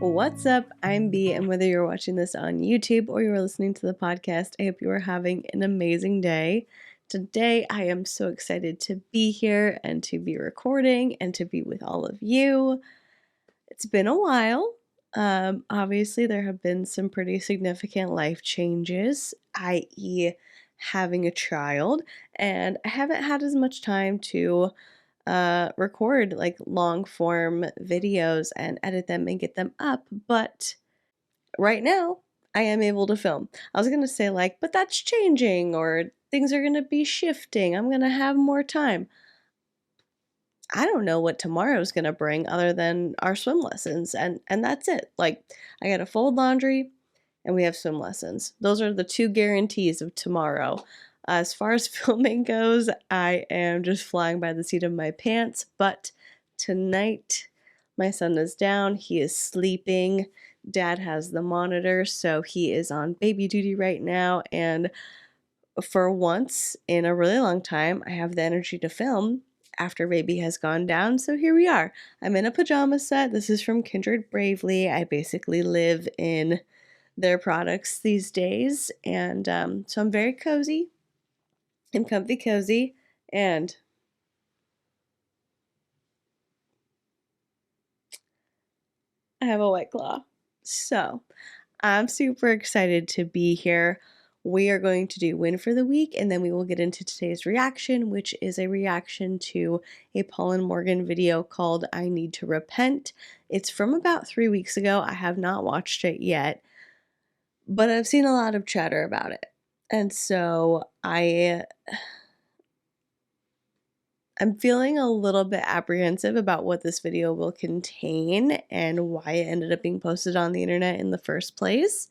What's up? I'm B, and whether you're watching this on YouTube or you're listening to the podcast, I hope you are having an amazing day. Today, I am so excited to be here and to be recording and to be with all of you. It's been a while. Obviously, there have been some pretty significant life changes, i.e., having a child, and I haven't had as much time to record like long form videos and edit them and get them up, but right now I am able to film. I was gonna say but that's changing or things are gonna be shifting. I'm gonna have more time. I don't know what tomorrow's gonna bring other than our swim lessons, and that's it. I gotta fold laundry and we have swim lessons. Those are the two guarantees of tomorrow. As far as filming goes, I am just flying by the seat of my pants, but tonight my son is down, he is sleeping, Dad has the monitor, so he is on baby duty right now, and for once in a really long time, I have the energy to film after baby has gone down, so here we are. I'm in a pajama set. This is from Kindred Bravely. I basically live in their products these days, and so I'm very cozy. I'm comfy cozy, and I have a White Claw. So I'm super excited to be here. We are going to do win for the week, and then we will get into today's reaction, which is a reaction to a Paul & Morgan video called I Need to Repent. It's from about 3 weeks ago. I have not watched it yet, but I've seen a lot of chatter about it. And so I'm feeling a little bit apprehensive about what this video will contain and why it ended up being posted on the internet in the first place.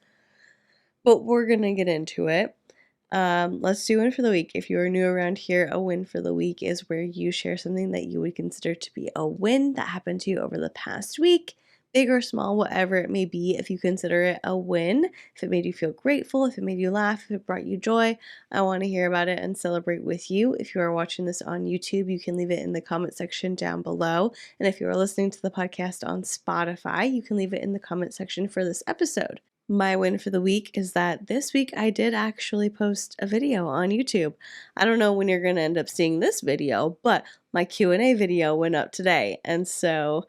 But we're going to get into it. Let's do win for the week. If you are new around here, a win for the week is where you share something that you would consider to be a win that happened to you over the past week. Big or small, whatever it may be, if you consider it a win, if it made you feel grateful, if it made you laugh, if it brought you joy, I want to hear about it and celebrate with you. If you are watching this on YouTube, you can leave it in the comment section down below. And if you are listening to the podcast on Spotify, you can leave it in the comment section for this episode. My win for the week is that this week I did actually post a video on YouTube. I don't know when you're going to end up seeing this video, but my Q&A video went up today. And so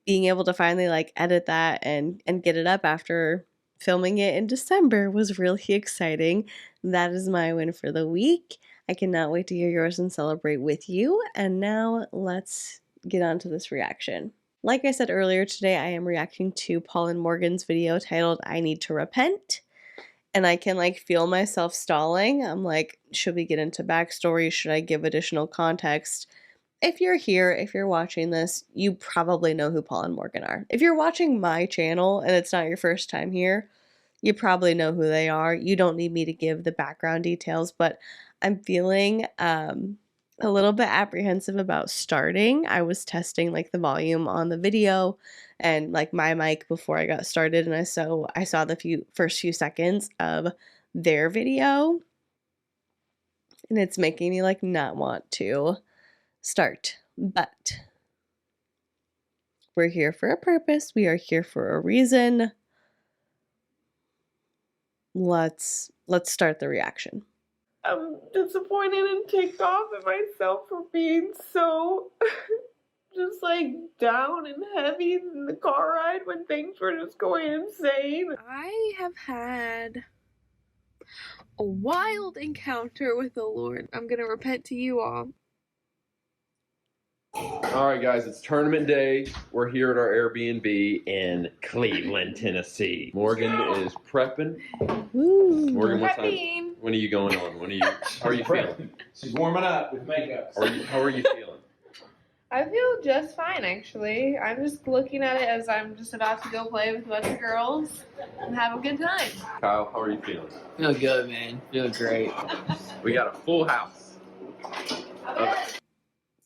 being able to finally edit that and get it up after filming it in December was really exciting. That is my win for the week. I cannot wait to hear yours and celebrate with you. And now let's get on to this reaction. Like I said earlier, today I am reacting to Paul & Morgan's video titled I Need to Repent. And I can feel myself stalling. I'm should we get into backstory? Should I give additional context? If you're here, if you're watching this, you probably know who Paul & Morgan are. If you're watching my channel and it's not your first time here, you probably know who they are. You don't need me to give the background details, but I'm feeling a little bit apprehensive about starting. I was testing the volume on the video and my mic before I got started, and I saw the first few seconds of their video, and it's making me not want to start. But we're here for a purpose. We are here for a reason. Let's start the reaction. I'm disappointed and ticked off at myself for being so just down and heavy in the car ride when things were just going insane. I have had a wild encounter with the Lord. I'm gonna repent to you all. Alright guys, it's tournament day. We're here at our Airbnb in Cleveland, Tennessee. Morgan is prepping. Woo. Morgan, when are you going on? How are you feeling? She's warming up with makeup. How are you feeling? I feel just fine, actually. I'm just looking at it as I'm just about to go play with a bunch of girls and have a good time. Kyle, how are you feeling? Feel good, man. Feel great. We got a full house. Okay.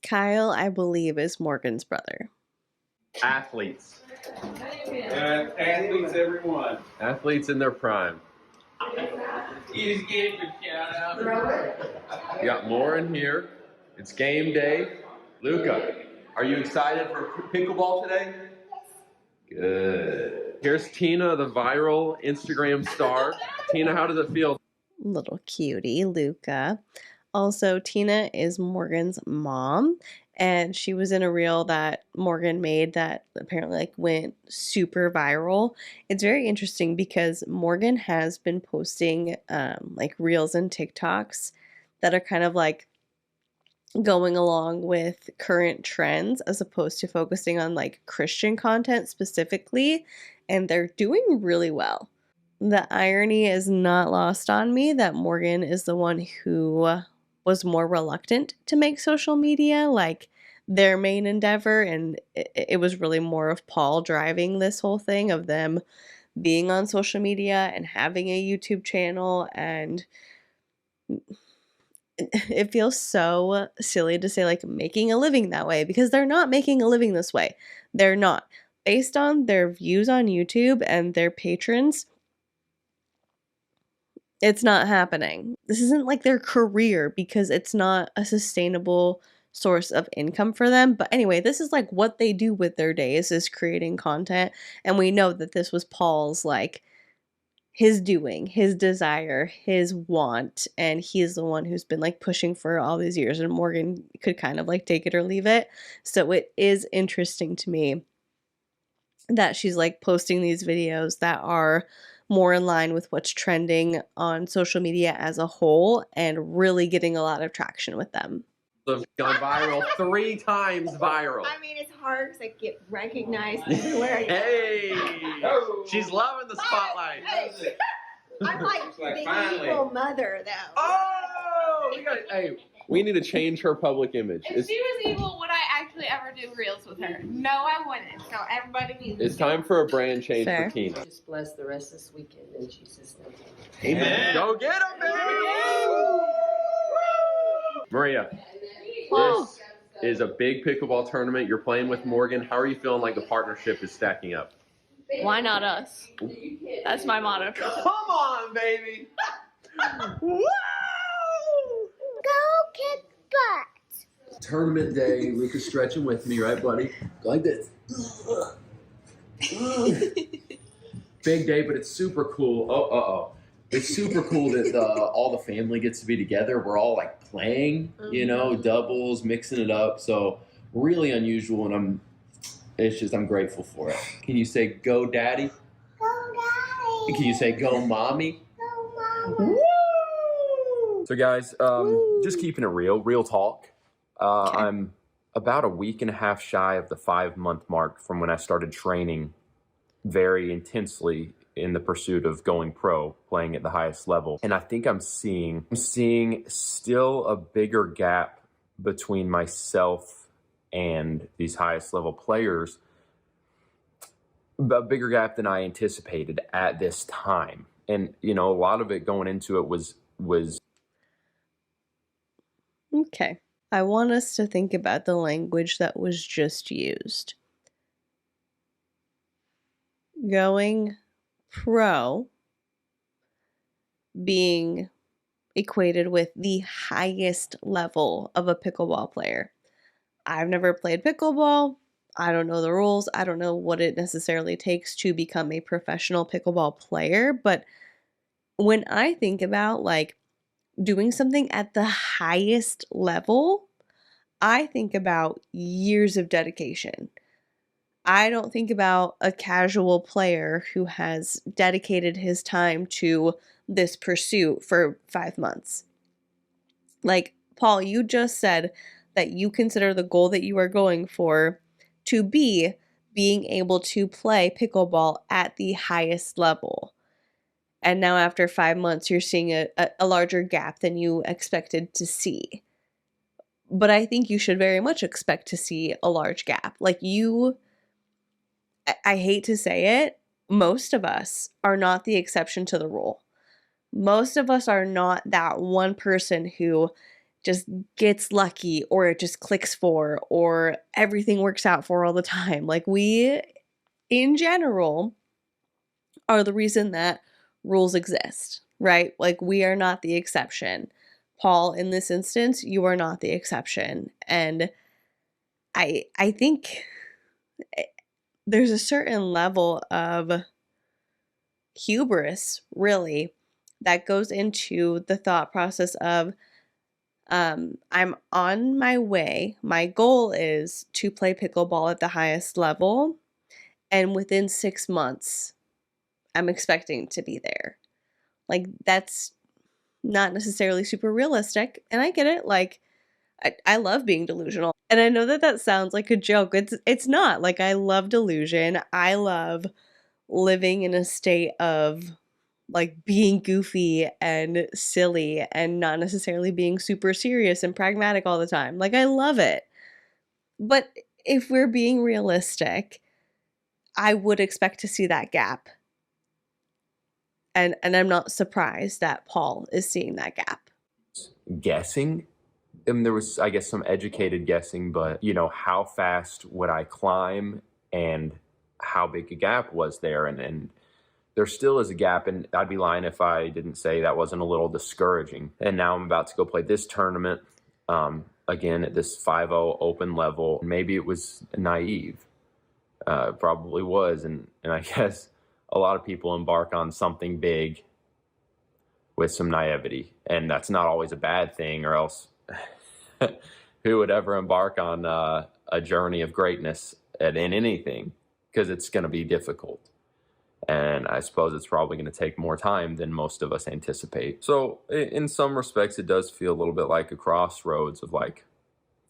Kyle, I believe, is Morgan's brother. Athletes. Athletes, everyone. Athletes in their prime. You just gave a shout out. We got Lauren here. It's game day. Luca, are you excited for pickleball today? Good. Here's Tina, the viral Instagram star. Tina, how does it feel? Little cutie, Luca. Also, Tina is Morgan's mom, and she was in a reel that Morgan made that apparently like went super viral. It's very interesting because Morgan has been posting like reels and TikToks that are kind of like going along with current trends as opposed to focusing on like Christian content specifically, and they're doing really well. The irony is not lost on me that Morgan is the one who was more reluctant to make social media like their main endeavor, and it was really more of Paul driving this whole thing of them being on social media and having a YouTube channel. And it feels so silly to say like making a living that way, because they're not making a living this way. They're not. Based on their views on YouTube and their patrons, it's not happening. This isn't like their career because it's not a sustainable source of income for them. But anyway, this is like what they do with their days, is creating content. And we know that this was Paul's like his doing, his desire, his want, and he's the one who's been like pushing for all these years, and Morgan could kind of like take it or leave it. So it is interesting to me that she's like posting these videos that are more in line with what's trending on social media as a whole and really getting a lot of traction with them. They've gone viral 3 times viral. I mean, it's hard because I get recognized everywhere. Hey, she's loving the spotlight. Hey, I'm like the finally. evil mother, though. Oh, we need to change her public image. If she was evil, would I actually ever do reels with her? No, I wouldn't. So everybody needs It's time for a brand change Fair. for Tina. Just bless the rest of this weekend in Jesus' name. Amen. Go get him, baby! Maria, this is a big pickleball tournament. You're playing with Morgan. How are you feeling like the partnership is stacking up? Why not us? That's my motto. Come on, baby! Woo! Go kick butt. Tournament day. Luca's stretching with me, right, buddy? Go like this. Big day, but it's super cool. It's super cool that all the family gets to be together. We're all like playing, you know, doubles, mixing it up. So really unusual, and I'm grateful for it. Can you say go daddy? Go daddy. Can you say go mommy? Go mama. So guys, just keeping it real talk. I'm about a week and a half shy of the 5-month mark from when I started training very intensely in the pursuit of going pro, playing at the highest level. And I think I'm seeing still a bigger gap between myself and these highest level players, a bigger gap than I anticipated at this time. And, you know, a lot of it going into it was Okay. I want us to think about the language that was just used. Going pro being equated with the highest level of a pickleball player. I've never played pickleball. I don't know the rules. I don't know what it necessarily takes to become a professional pickleball player. But when I think about like doing something at the highest level, I think about years of dedication. I don't think about a casual player who has dedicated his time to this pursuit for 5 months. Like, Paul, you just said that you consider the goal that you are going for to be being able to play pickleball at the highest level. And now after 5 months, you're seeing a larger gap than you expected to see. But I think you should very much expect to see a large gap. Like I hate to say it, most of us are not the exception to the rule. Most of us are not that one person who just gets lucky or it just clicks for or everything works out for all the time. Like we, in general, are the reason that rules exist, right? Like we are not the exception. Paul, in this instance, you are not the exception. And I think there's a certain level of hubris, really, that goes into the thought process of, I'm on my way. My goal is to play pickleball at the highest level, and within 6 months, I'm expecting to be there. Like, that's not necessarily super realistic, and I get it. Like, I love being delusional, and I know that that sounds like a joke. It's not. Like, I love delusion. I love living in a state of like being goofy and silly and not necessarily being super serious and pragmatic all the time. Like, I love it. But if we're being realistic, I would expect to see that gap. And I'm not surprised that Paul is seeing that gap. Guessing. There was, I guess, some educated guessing, but, you know, how fast would I climb and how big a gap was there? And there still is a gap, and I'd be lying if I didn't say that wasn't a little discouraging. And now I'm about to go play this tournament, again, at this 5-0 open level. Maybe it was naive. Probably was. And I guess a lot of people embark on something big with some naivety. And that's not always a bad thing, or else who would ever embark on a journey of greatness in anything? Because it's going to be difficult. And I suppose it's probably going to take more time than most of us anticipate. So in some respects, it does feel a little bit like a crossroads of like,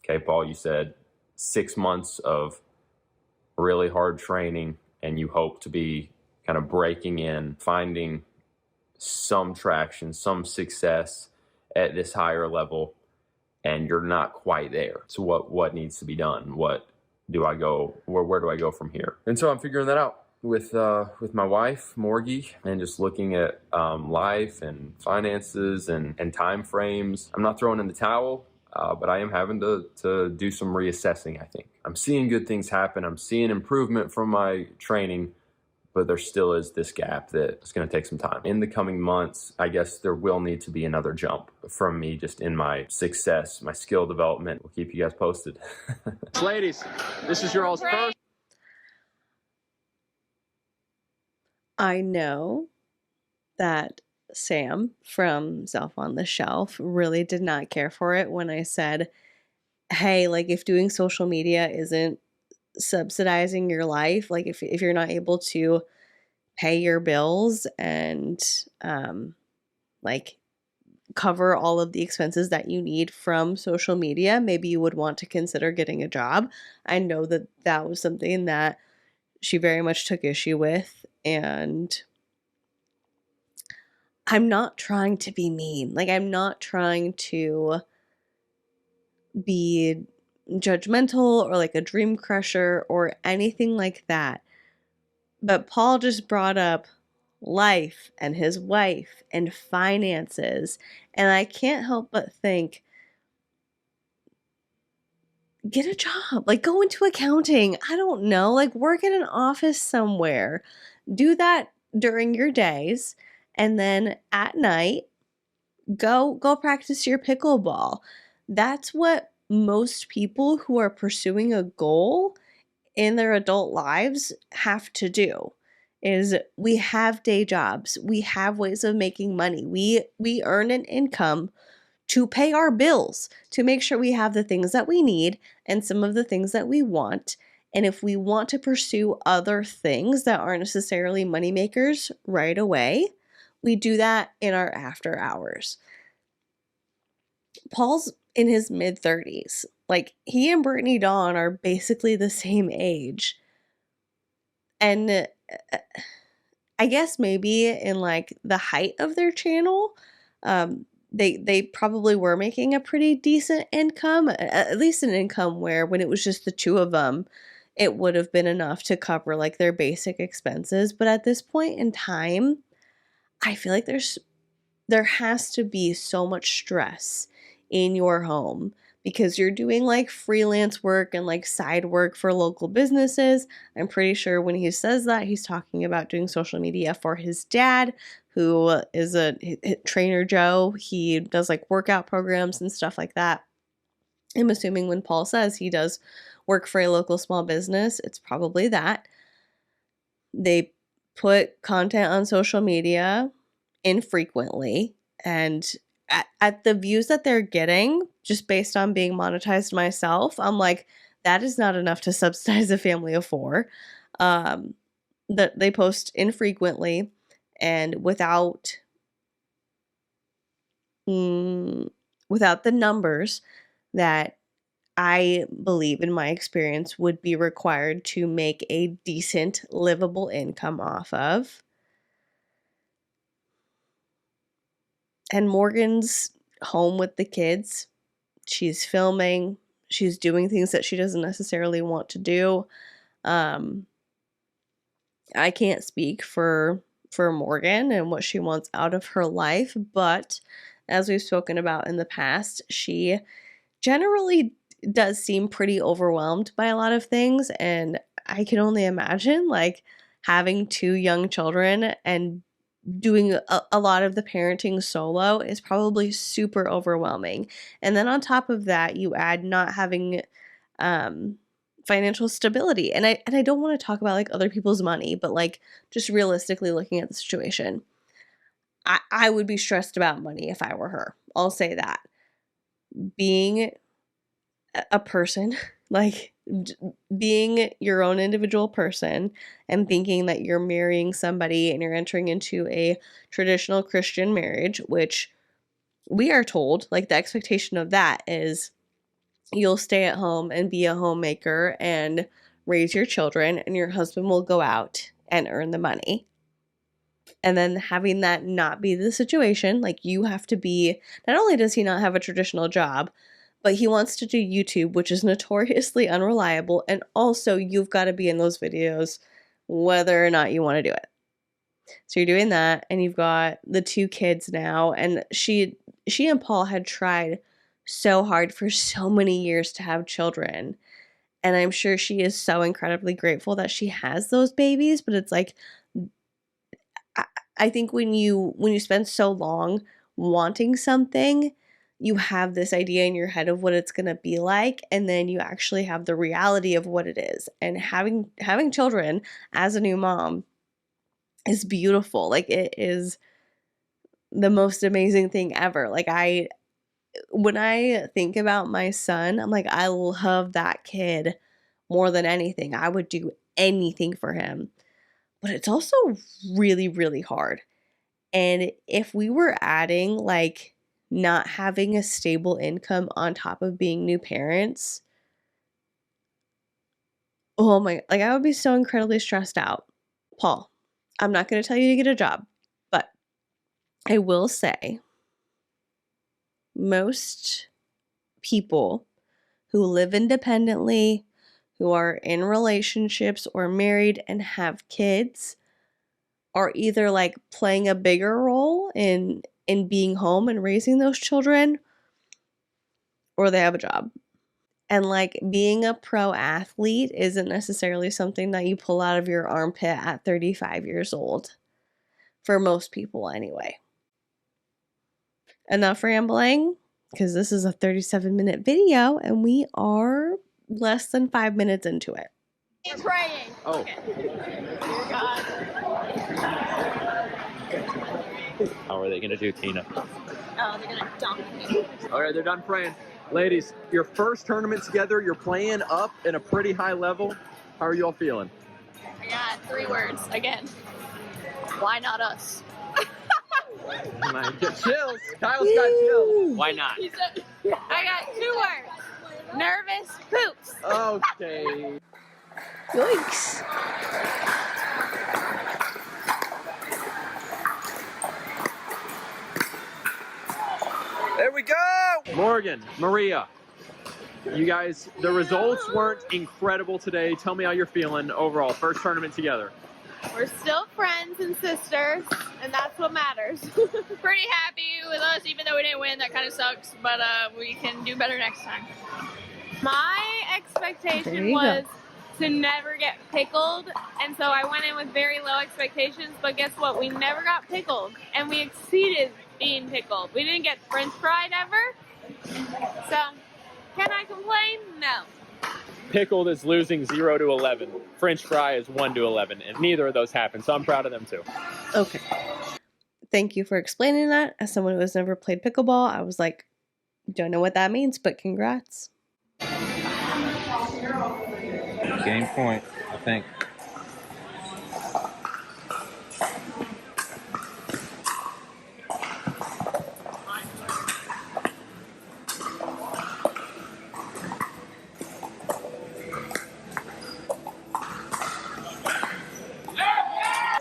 okay, Paul, you said 6 months of really hard training, and you hope to be kind of breaking in, finding some traction, some success at this higher level, and you're not quite there. So what needs to be done? Where do I go from here? And so I'm figuring that out with my wife, Morgie, and just looking at life and finances and time frames. I'm not throwing in the towel, but I am having to do some reassessing, I think. I'm seeing good things happen. I'm seeing improvement from my training, but there still is this gap that it's going to take some time. In the coming months, I guess there will need to be another jump from me just in my success, my skill development. We'll keep you guys posted. Ladies, this is your all's first. I know that Sam from Self on the Shelf really did not care for it when I said, hey, like, if doing social media isn't subsidizing your life, like if you're not able to pay your bills and like cover all of the expenses that you need from social media, maybe you would want to consider getting a job. I know that that was something that she very much took issue with, and I'm not trying to be mean. Like, I'm not trying to be judgmental or like a dream crusher or anything like that. But Paul just brought up life and his wife and finances, and I can't help but think, get a job, like go into accounting. I don't know, like work in an office somewhere. Do that during your days, and then at night, go practice your pickleball. That's what most people who are pursuing a goal in their adult lives have to do. Is we have day jobs, we have ways of making money, we earn an income to pay our bills, to make sure we have the things that we need and some of the things that we want. And if we want to pursue other things that aren't necessarily money makers right away, we do that in our after hours. Paul's in his mid-30s. Like, he and Brittany Dawn are basically the same age. And I guess maybe in like the height of their channel, they probably were making a pretty decent income, at least an income where when it was just the two of them, it would have been enough to cover like their basic expenses. But at this point in time, I feel like there has to be so much stress in your home because you're doing like freelance work and like side work for local businesses. I'm pretty sure when he says that, he's talking about doing social media for his dad, who is a trainer Joe. He does like workout programs and stuff like that. I'm assuming when Paul says he does work for a local small business, it's probably that. They put content on social media infrequently, and at the views that they're getting, just based on being monetized myself, I'm like, that is not enough to subsidize a family of 4. That they post infrequently and without the numbers that I believe, in my experience, would be required to make a decent, livable income off of. And Morgan's home with the kids. She's filming. She's doing things that she doesn't necessarily want to do. I can't speak for Morgan and what she wants out of her life, but as we've spoken about in the past, she generally does seem pretty overwhelmed by a lot of things, and I can only imagine like having 2 young children and doing a lot of the parenting solo is probably super overwhelming. And then on top of that, you add not having financial stability. And I don't want to talk about like other people's money, but like just realistically looking at the situation, I would be stressed about money if I were her. I'll say that. Being a person, like being your own individual person and thinking that you're marrying somebody and you're entering into a traditional Christian marriage, which we are told, like the expectation of that is you'll stay at home and be a homemaker and raise your children, and your husband will go out and earn the money. And then having that not be the situation, like you have to be, not only does he not have a traditional job, but he wants to do YouTube, which is notoriously unreliable, and also you've got to be in those videos whether or not you want to do it. So you're doing that, and you've got the 2 kids now, and she and Paul had tried so hard for so many years to have children, and I'm sure she is so incredibly grateful that she has those babies, but it's like, I think when you spend so long wanting something, you have this idea in your head of what it's going to be like, and then you actually have the reality of what it is. And having children as a new mom is beautiful. Like, it is the most amazing thing ever. Like, when I think about my son, I'm like, I love that kid more than anything. I would do anything for him. But it's also really, really hard. And if we were adding like not having a stable income on top of being new parents, oh my, like I would be so incredibly stressed out. Paul, I'm not going to tell you to get a job, but I will say most people who live independently, who are in relationships or married and have kids, are either like playing a bigger role in being home and raising those children, or they have a job. And like being a pro athlete isn't necessarily something that you pull out of your armpit at 35 years old. For most people anyway. Enough rambling, because this is a 37-minute video and we are less than 5 minutes into it. We're praying. Oh. Okay. Dear God. How are they going to do, Tina? Oh, they're gonna dump me. All right, they're done praying. Ladies, your first tournament together, you're playing up in a pretty high level. How are you all feeling? I got 3 words again. Why not us? I get chills. Kyle's got chills. Why not? I got 2 words. Nervous poops. Okay. Yikes. There we go. Morgan, Maria, you guys, the results weren't incredible today. Tell me how you're feeling overall. First tournament together. We're still friends and sisters, and that's what matters. Pretty happy with us, even though we didn't win. That kind of sucks, but we can do better next time. My expectation was to never get pickled, and so I went in with very low expectations, but guess what? We never got pickled, and we exceeded being pickled. We didn't get french fried ever, so can I complain? No. Pickled is losing 0-11. French fry is 1-11, and neither of those happened. So I'm proud of them too. Okay. Thank you for explaining that. As someone who has never played pickleball, I was like, don't know what that means, but congrats. Game point, I think.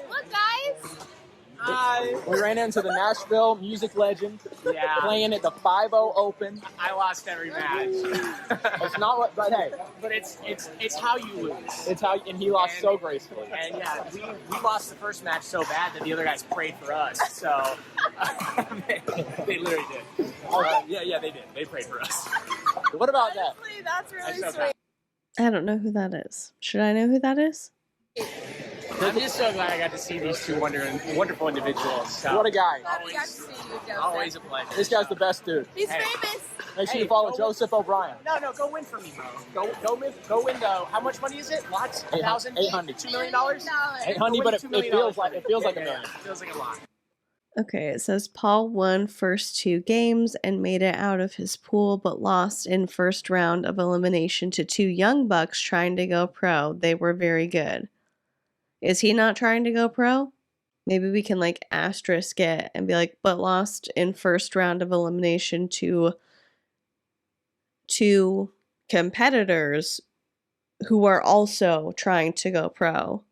Look, guys. We ran into the Nashville music legend. Yeah. Playing at the 5-0 Open. I lost every match. It's not what, but hey, But it's how you lose. it's how, and he lost so gracefully. And yeah, we lost the first match so bad that the other guys prayed for us. So they literally did. Yeah, they did. They prayed for us. What about that? Honestly, that's really That's so sweet. bad. I don't know who that is. Should I know who that is? I'm just so glad I got to see these two wonderful individuals. So What a guy. Glad we got to see you, Joseph. always a pleasure. This guy's the best dude. He's Hey. famous. Make sure Hey, you follow go- Joseph O'Brien. No, go win for me, bro. Go win. How much money is it? Lots? 1,000? $800. $2 million? Hey, honey, but it feels like a million. It feels like a lot. Okay, it says Paul won first 2 games and made it out of his pool, but lost in first round of elimination to 2 young bucks trying to go pro. They were very good. Is he not trying to go pro? Maybe we can like asterisk it and be like, but lost in first round of elimination to 2 competitors who are also trying to go pro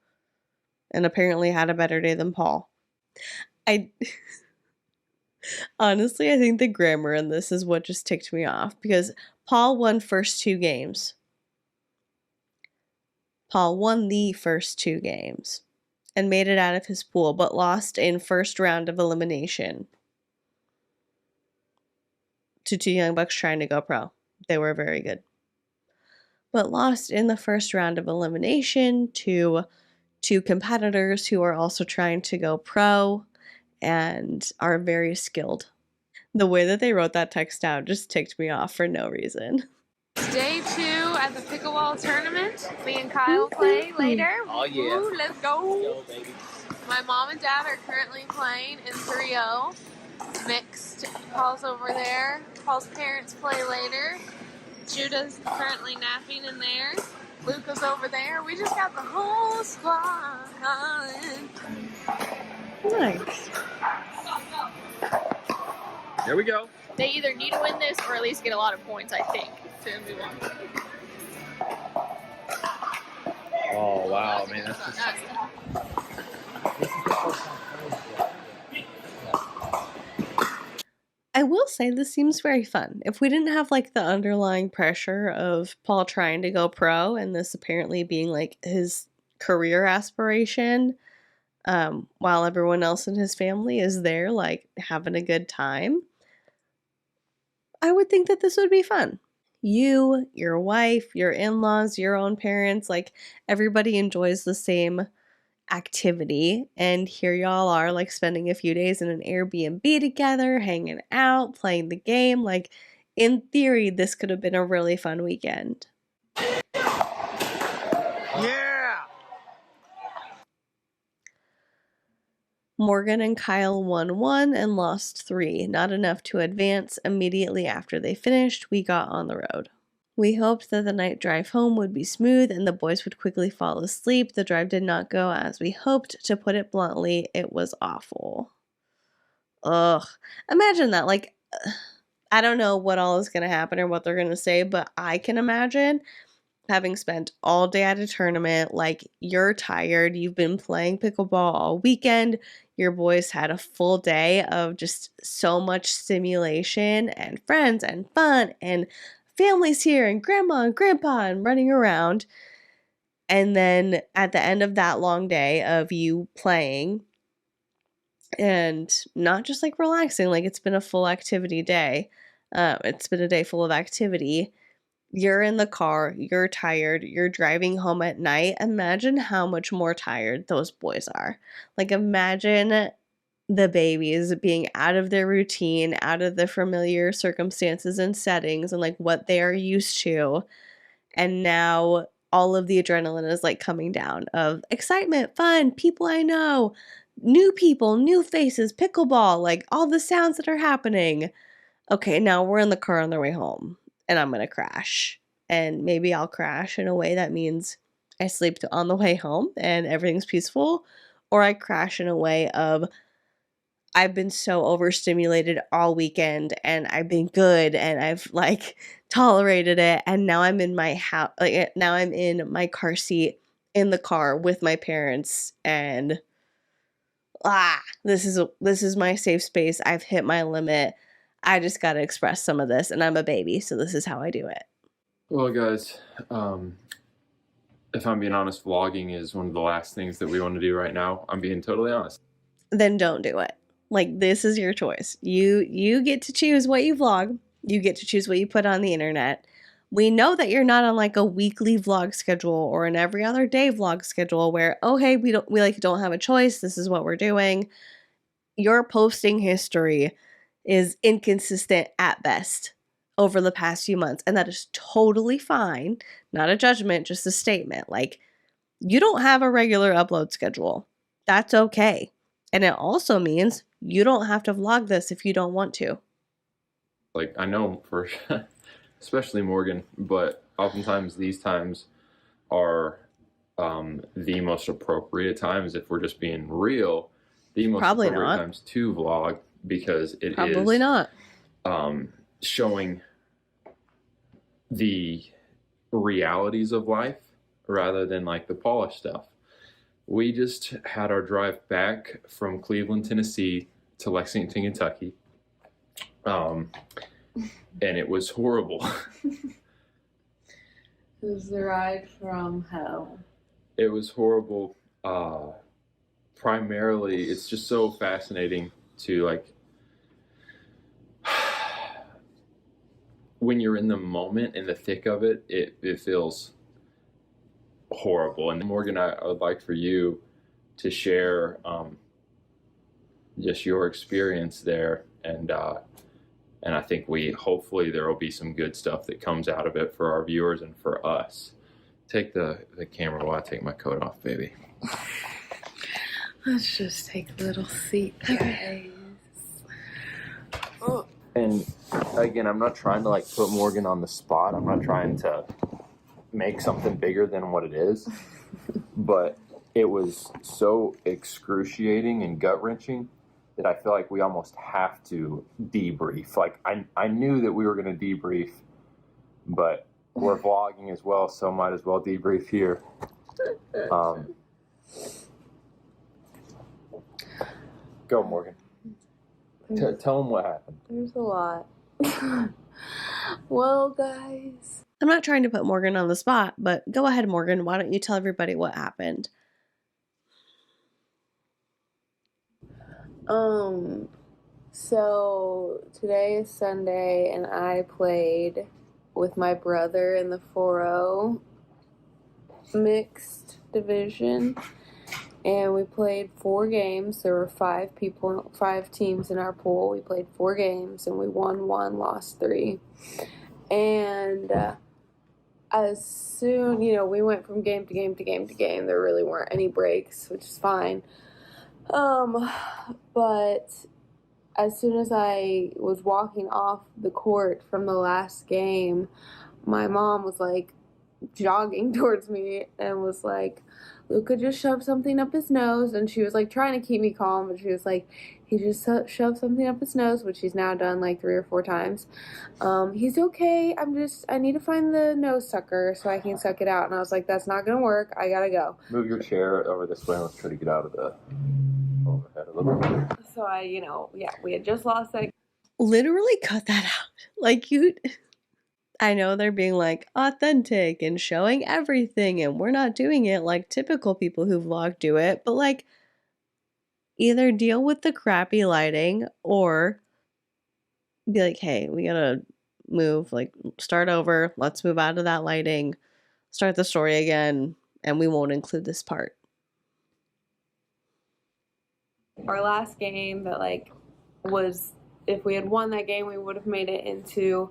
and apparently had a better day than Paul. I honestly, I think the grammar in this is what just ticked me off because Paul won first 2 games. Paul won the first 2 games and made it out of his pool, but lost in first round of elimination to 2 young bucks trying to go pro. They were very good. But lost in the first round of elimination to 2 competitors who are also trying to go pro and are very skilled. The way that they wrote that text out just ticked me off for no reason. Day 2 at the pickleball tournament. Me and Kyle play later. Oh, yeah. Woo, let's go. Go, baby. My mom and dad are currently playing in 3-0. Mixed. Paul's over there. Paul's parents play later. Judah's currently napping in there. Luca's over there. We just got the whole squad. Nice. Here we go. They either need to win this or at least get a lot of points, I think, to move on. Oh, wow, man. That's just... I will say this seems very fun. If we didn't have like the underlying pressure of Paul trying to go pro and this apparently being like his career aspiration, while everyone else in his family is there like having a good time, I would think that this would be fun. You, your wife, your in-laws, your own parents, like everybody enjoys the same activity, and here y'all are like spending a few days in an Airbnb together, hanging out, playing the game. Like in theory, this could have been a really fun weekend. Yeah. Morgan and Kyle won 1 and lost 3, not enough to advance. Immediately after they finished, we got on the road. We hoped that the night drive home would be smooth and the boys would quickly fall asleep. The drive did not go as we hoped. To put it bluntly, it was awful. Ugh. Imagine that. Like, I don't know what all is going to happen or what they're going to say, but I can imagine having spent all day at a tournament, like you're tired, you've been playing pickleball all weekend, your boys had a full day of just so much stimulation and friends and fun and families here and grandma and grandpa and running around. And then at the end of that long day of you playing and not just like relaxing, like it's been a full activity day. It's been a day full of activity. You're in the car, you're tired, you're driving home at night. Imagine how much more tired those boys are. Like imagine the babies being out of their routine, out of the familiar circumstances and settings and like what they are used to, And now all of the adrenaline is like coming down of excitement, fun, people I know, new people, new faces, pickleball, like all the sounds that are happening. Okay, now we're in the car on the way home and I'm going to crash. And maybe I'll crash in a way that means I sleep on the way home and everything's peaceful, or I crash in a way of I've been so overstimulated all weekend and I've been good and I've like tolerated it, and now I'm in my house, like now I'm in my car seat in the car with my parents, and this is my safe space. I've hit my limit. I just got to express some of this, and I'm a baby, so this is how I do it. Well, guys, if I'm being honest, vlogging is one of the last things that we want to do right now. I'm being totally honest. Then don't do it. Like, this is your choice. You get to choose what you vlog. You get to choose what you put on the internet. We know that you're not on like a weekly vlog schedule or an every other day vlog schedule where, oh hey, we don't have a choice. This is what we're doing. Your posting history is inconsistent at best over the past few months, and that is totally fine. Not a judgment, just a statement. Like, you don't have a regular upload schedule. That's okay. And it also means you don't have to vlog this if you don't want to. Like, I know for especially Morgan, but oftentimes these times are the most appropriate times, if we're just being real, the most Probably appropriate not. times to vlog, because it Probably is not. Showing the realities of life rather than like the polished stuff. We just had our drive back from Cleveland, Tennessee to Lexington, Kentucky. And it was horrible. It was the ride from hell. It was horrible. Primarily, it's just so fascinating to like, when you're in the moment, in the thick of it, it feels horrible. And Morgan, I would like for you to share just your experience there, and I think hopefully there will be some good stuff that comes out of it for our viewers and for us. Take the camera while I take my coat off, baby. Let's just take a little seat, guys. Oh. And again, I'm not trying to like put Morgan on the spot. I'm not trying to make something bigger than what it is. But it was so excruciating and gut-wrenching that I feel like we almost have to debrief. Like, I knew that we were going to debrief, but we're vlogging as well, so might as well debrief here. Go, Morgan. Tell them what happened. There's a lot. Well, guys. I'm not trying to put Morgan on the spot, but go ahead, Morgan. Why don't you tell everybody what happened? So today is Sunday, and I played with my brother in the 4-0 mixed division, and we played 4 games. There were 5 teams in our pool. We played 4 games, and we won 1, lost 3. And as soon, we went from game to game to game to game. There really weren't any breaks, which is fine. But as soon as I was walking off the court from the last game, my mom was like jogging towards me and was like, Luca just shoved something up his nose. And she was like trying to keep me calm, but she was like, he just shoved something up his nose, which he's now done like 3 or 4 times. He's okay. I need to find the nose sucker so I can suck it out. And I was like, that's not going to work. I got to go. Move your chair over this way. Let's try to get out of the overhead a little bit. So we had just lost that. Literally cut that out. Like, I know they're being like authentic and showing everything, and we're not doing it like typical people who vlog do it, but like, either deal with the crappy lighting or be like, hey, we gotta move, like, start over, let's move out of that lighting, start the story again, and we won't include this part. Our last game that was, if we had won that game, we would have made it into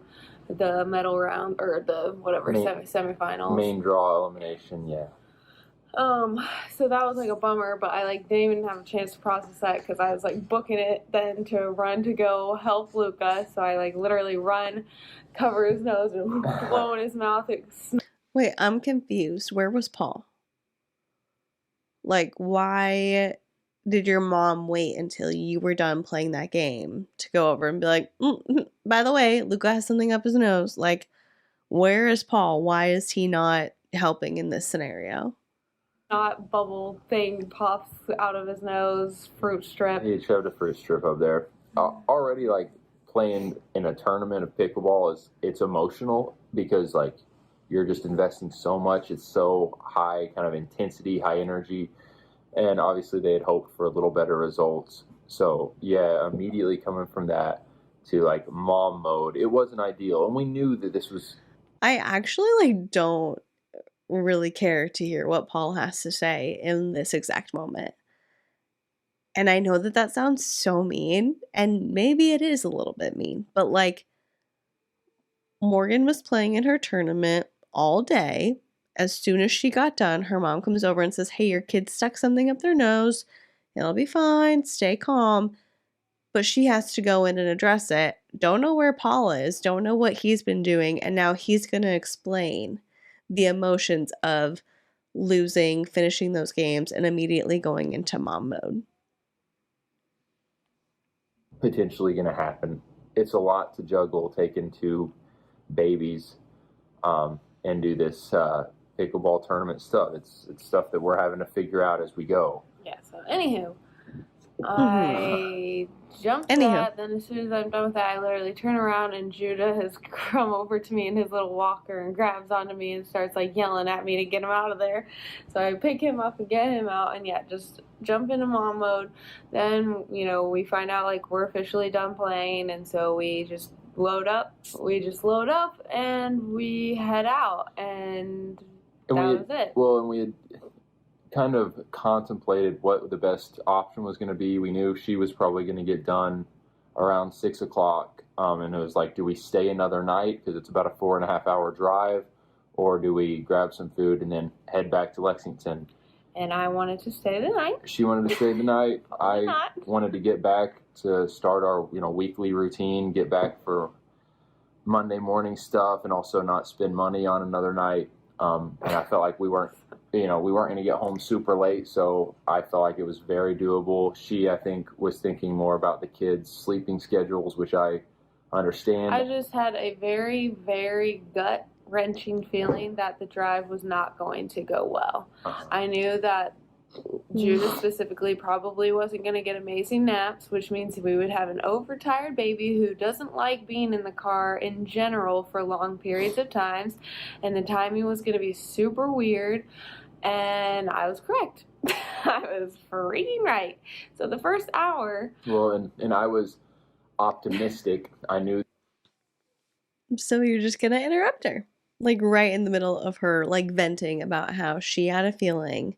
the medal round or the whatever semifinals. Main draw elimination, yeah. So that was like a bummer, but I like didn't even have a chance to process that because I was like booking it then to run to go help Luca. So I like literally run, cover his nose and blow in his mouth. Wait, I'm confused. Where was Paul? Like, why did your mom wait until you were done playing that game to go over and be like, by the way, Luca has something up his nose? Like, where is Paul? Why is he not helping in this scenario? Not bubble thing pops out of his nose, fruit strip. He shoved a fruit strip up there. Already, like, playing in a tournament of pickleball it's emotional because, like, you're just investing so much. It's so high kind of intensity, high energy. And obviously they had hoped for a little better results. So, yeah, immediately coming from that to, like, mom mode, it wasn't ideal. And we knew that this was... I actually, like, don't really care to hear what Paul has to say in this exact moment. And I know that that sounds so mean, and maybe it is a little bit mean, but like Morgan was playing in her tournament all day. As soon as she got done, her mom comes over and says, "Hey, your kid stuck something up their nose. It'll be fine. Stay calm." But she has to go in and address it. Don't know where Paul is. Don't know what he's been doing. And now he's going to explain the emotions of losing, finishing those games, and immediately going into mom mode. Potentially going to happen. It's a lot to juggle, taking two babies and do this pickleball tournament stuff. It's stuff that we're having to figure out as we go. Yeah, so anywho, I jumped to that. Then as soon as I'm done with that, I literally turn around and Judah has come over to me in his little walker and grabs onto me and starts like yelling at me to get him out of there. So I pick him up and get him out, and yeah, just jump into mom mode. Then, you know, we find out like we're officially done playing, and so we just load up. We just load up and we head out, and that was it. Well, and we had kind of contemplated what the best option was going to be. We knew she was probably going to get done around 6 o'clock. And it was like, do we stay another night because it's about a 4.5 hour drive, or do we grab some food and then head back to Lexington? And I wanted to stay the night. She wanted to stay the night. I wanted to get back to start our, weekly routine, get back for Monday morning stuff, and also not spend money on another night. And I felt like we weren't going to get home super late, so I felt like it was very doable. She, I think, was thinking more about the kids' sleeping schedules, which I understand. I just had a very, very gut-wrenching feeling that the drive was not going to go well. I knew that Judah specifically probably wasn't going to get amazing naps, which means we would have an overtired baby who doesn't like being in the car in general for long periods of times, and the timing was going to be super weird. And I was correct. I was freaking right. So the first hour... Well, and I was optimistic. I knew... So you're just going to interrupt her. Like right in the middle of her like venting about how she had a feeling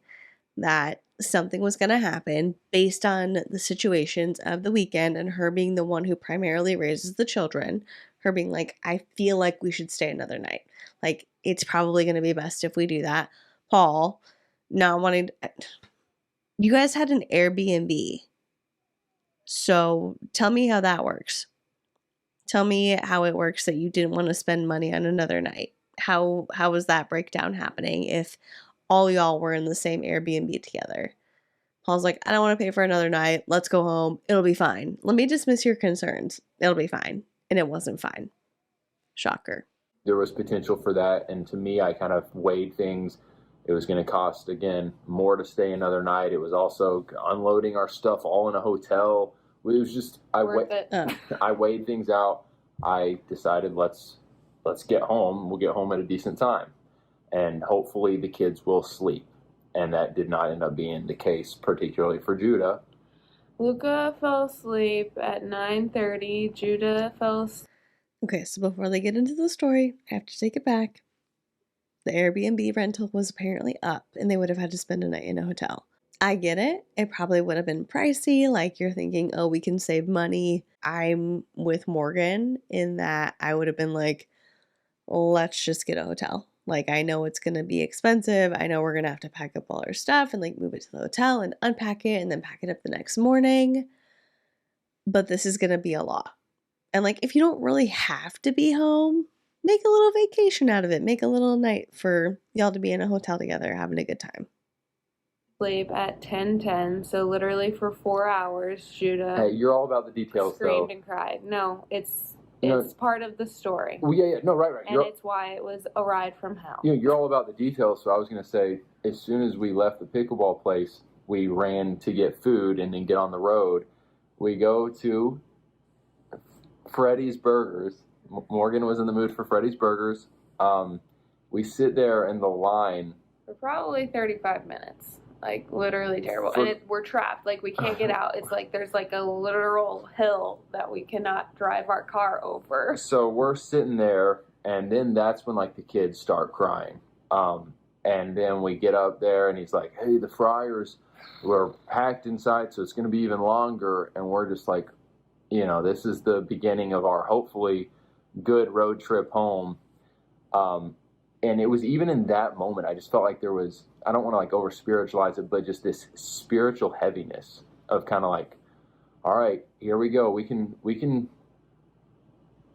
that something was going to happen based on the situations of the weekend, and her being the one who primarily raises the children. Her being like, I feel like we should stay another night. Like, it's probably going to be best if we do that. Paul not wanting to, you guys had an Airbnb, so tell me how that works. Tell me how it works that you didn't want to spend money on another night. How was that breakdown happening if all y'all were in the same Airbnb together? Paul's like, I don't want to pay for another night. Let's go home. It'll be fine. Let me dismiss your concerns. It'll be fine. And it wasn't fine. Shocker. There was potential for that, and to me, I kind of weighed things. It was going to cost, again, more to stay another night. It was also unloading our stuff all in a hotel. It was just, I weighed things out. I decided, let's get home. We'll get home at a decent time. And hopefully the kids will sleep. And that did not end up being the case, particularly for Judah. Luca fell asleep at 9:30. Judah fell asleep. Okay, so before they get into the story, I have to take it back. The Airbnb rental was apparently up, and they would have had to spend a night in a hotel. I get it. It probably would have been pricey. Like, you're thinking, oh, we can save money. I'm with Morgan in that I would have been like, let's just get a hotel. Like, I know it's going to be expensive. I know we're going to have to pack up all our stuff and like move it to the hotel and unpack it and then pack it up the next morning. But this is going to be a lot. And like, if you don't really have to be home, make a little vacation out of it. Make a little night for y'all to be in a hotel together, having a good time. Sleep at 10:10, so literally for 4 hours, Judah Hey, you're all about the details, screamed though. and cried. No, it's No. part of the story. Well, yeah, no, right. And it's why it was a ride from hell. You're all about the details, so I was going to say, as soon as we left the pickleball place, we ran to get food and then get on the road. We go to Freddy's Burgers. Morgan was in the mood for Freddy's Burgers. We sit there in the line. For probably 35 minutes. Like, literally terrible. And we're trapped. Like, we can't get out. It's like there's like a literal hill that we cannot drive our car over. So we're sitting there, and then that's when, like, the kids start crying. And then we get up there, and he's like, hey, the fryers were packed inside, so it's going to be even longer. And we're just like, this is the beginning of our hopefully good road trip home. And it was even in that moment, I just felt like there was, I don't want to like over spiritualize it, but just this spiritual heaviness of kind of like, all right, here we go. We can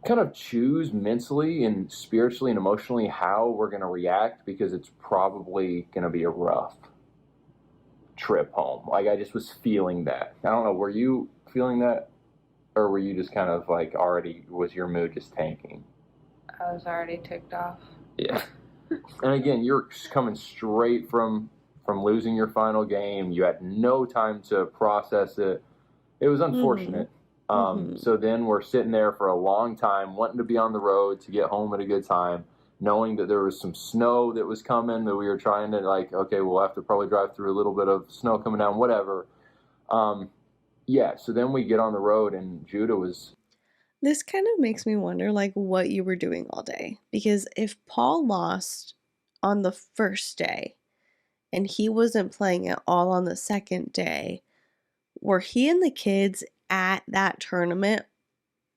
kind of choose mentally and spiritually and emotionally how we're going to react, because it's probably going to be a rough trip home. Like, I just was feeling that. I don't know, were you feeling that? Or were you just kind of like already, was your mood just tanking? I was already ticked off. Yeah. And again, you're coming straight from losing your final game. You had no time to process it. It was unfortunate. So then we're sitting there for a long time, wanting to be on the road to get home at a good time, knowing that there was some snow that was coming, that we were trying to like, okay, we'll have to probably drive through a little bit of snow coming down, whatever. So then we get on the road, and Judah was... This kind of makes me wonder, like, what you were doing all day. Because if Paul lost on the first day, and he wasn't playing at all on the second day, were he and the kids at that tournament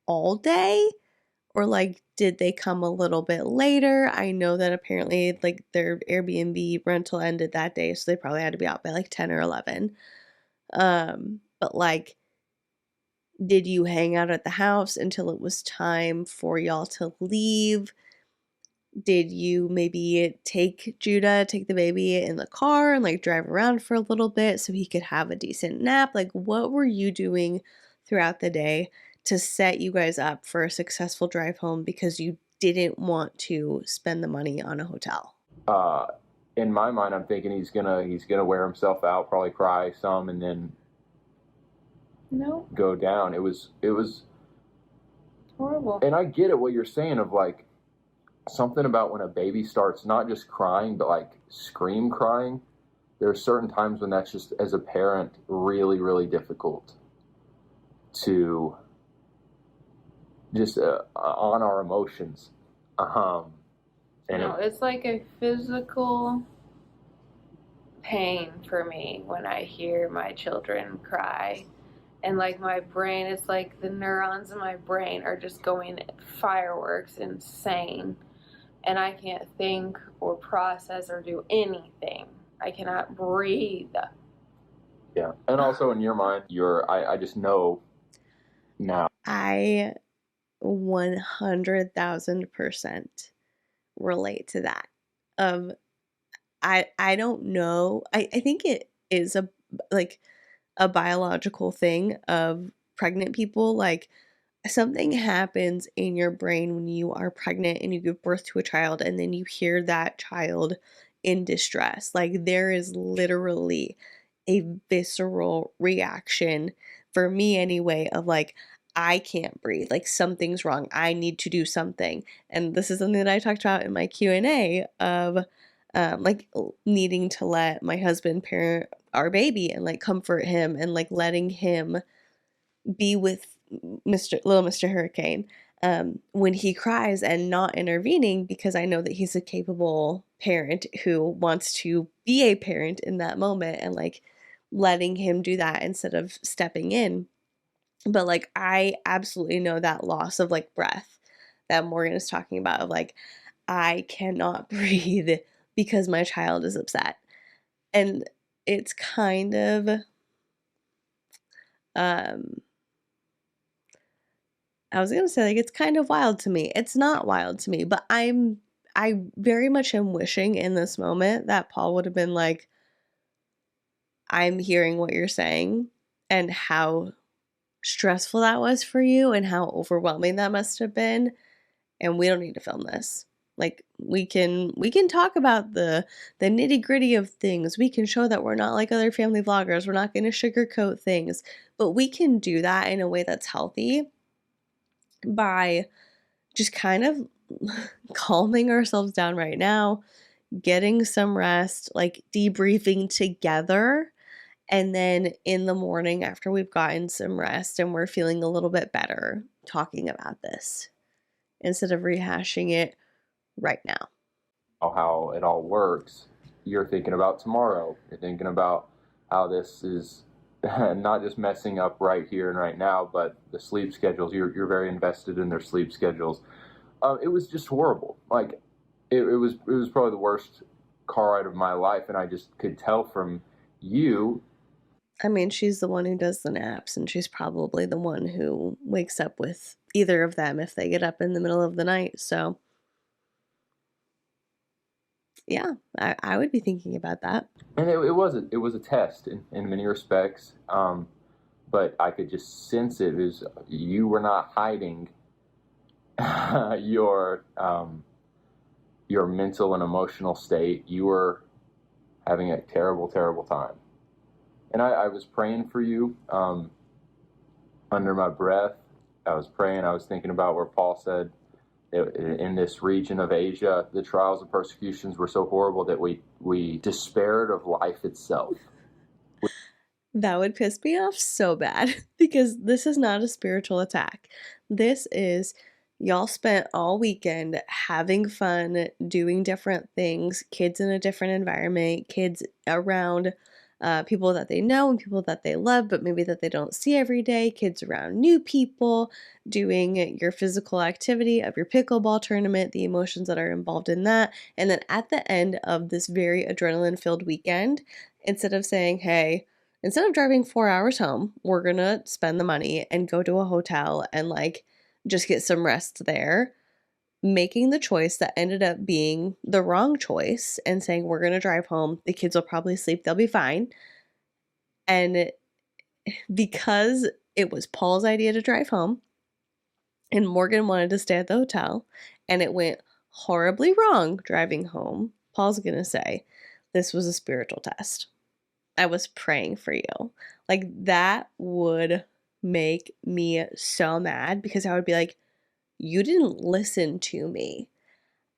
all day? Or, like, did they come a little bit later? I know that apparently, like, their Airbnb rental ended that day, so they probably had to be out by, like, 10 or 11. But, like, did you hang out at the house until it was time for y'all to leave? Did you maybe take the baby in the car and like drive around for a little bit so he could have a decent nap? Like, what were you doing throughout the day to set you guys up for a successful drive home because you didn't want to spend the money on a hotel? In my mind, I'm thinking he's gonna wear himself out, probably cry some, and then go down. It was horrible. And I get it, what you're saying of like something about when a baby starts not just crying, but like scream crying. There are certain times when that's just, as a parent, really, really difficult to just on our emotions. It's like a physical pain for me when I hear my children cry. And like my brain, it's like the neurons in my brain are just going fireworks, insane. And I can't think or process or do anything. I cannot breathe. Yeah. And also in your mind, I just know now. I 100,000% relate to that. I don't know. I think it is a biological thing of pregnant people. Like, something happens in your brain when you are pregnant and you give birth to a child and then you hear that child in distress. Like, there is literally a visceral reaction, for me anyway, of like, I can't breathe, like something's wrong, I need to do something. And this is something that I talked about in my Q&A of like needing to let my husband parent our baby and like comfort him and like letting him be with little Mr. Hurricane when he cries and not intervening, because I know that he's a capable parent who wants to be a parent in that moment, and like letting him do that instead of stepping in. But like, I absolutely know that loss of like breath that Morgan is talking about, of like, I cannot breathe because my child is upset. And it's kind of, I was going to say, like, it's kind of wild to me. It's not wild to me, but I very much am wishing in this moment that Paul would have been like, I'm hearing what you're saying and how stressful that was for you and how overwhelming that must have been. And we don't need to film this. Like, we can talk about the nitty-gritty of things. We can show that we're not like other family vloggers. We're not going to sugarcoat things. But we can do that in a way that's healthy by just kind of calming ourselves down right now, getting some rest, like debriefing together. And then in the morning, after we've gotten some rest and we're feeling a little bit better, talking about this instead of rehashing it right now. How it all works, you're thinking about tomorrow. You're thinking about how this is not just messing up right here and right now, but the sleep schedules. You're very invested in their sleep schedules. It was just horrible. Like, it was probably the worst car ride of my life, and I just could tell from you. I mean, she's the one who does the naps, and she's probably the one who wakes up with either of them if they get up in the middle of the night. So, yeah, I would be thinking about that. And it was a test in many respects, but I could just sense it. It was, you were not hiding your mental and emotional state. You were having a terrible, terrible time. And I was praying for you under my breath. I was praying. I was thinking about where Paul said, in this region of Asia, the trials and persecutions were so horrible that we despaired of life itself. That would piss me off so bad because this is not a spiritual attack. This is y'all spent all weekend having fun, doing different things, kids in a different environment, kids around people that they know and people that they love, but maybe that they don't see every day, kids around new people, doing your physical activity of your pickleball tournament, the emotions that are involved in that. And then at the end of this very adrenaline-filled weekend, instead of saying, hey, instead of driving 4 hours home, we're gonna spend the money and go to a hotel and like just get some rest there, making the choice that ended up being the wrong choice and saying, we're going to drive home. The kids will probably sleep. They'll be fine. And because it was Paul's idea to drive home and Morgan wanted to stay at the hotel and it went horribly wrong driving home, Paul's going to say, this was a spiritual test. I was praying for you. Like, that would make me so mad because I would be like, you didn't listen to me.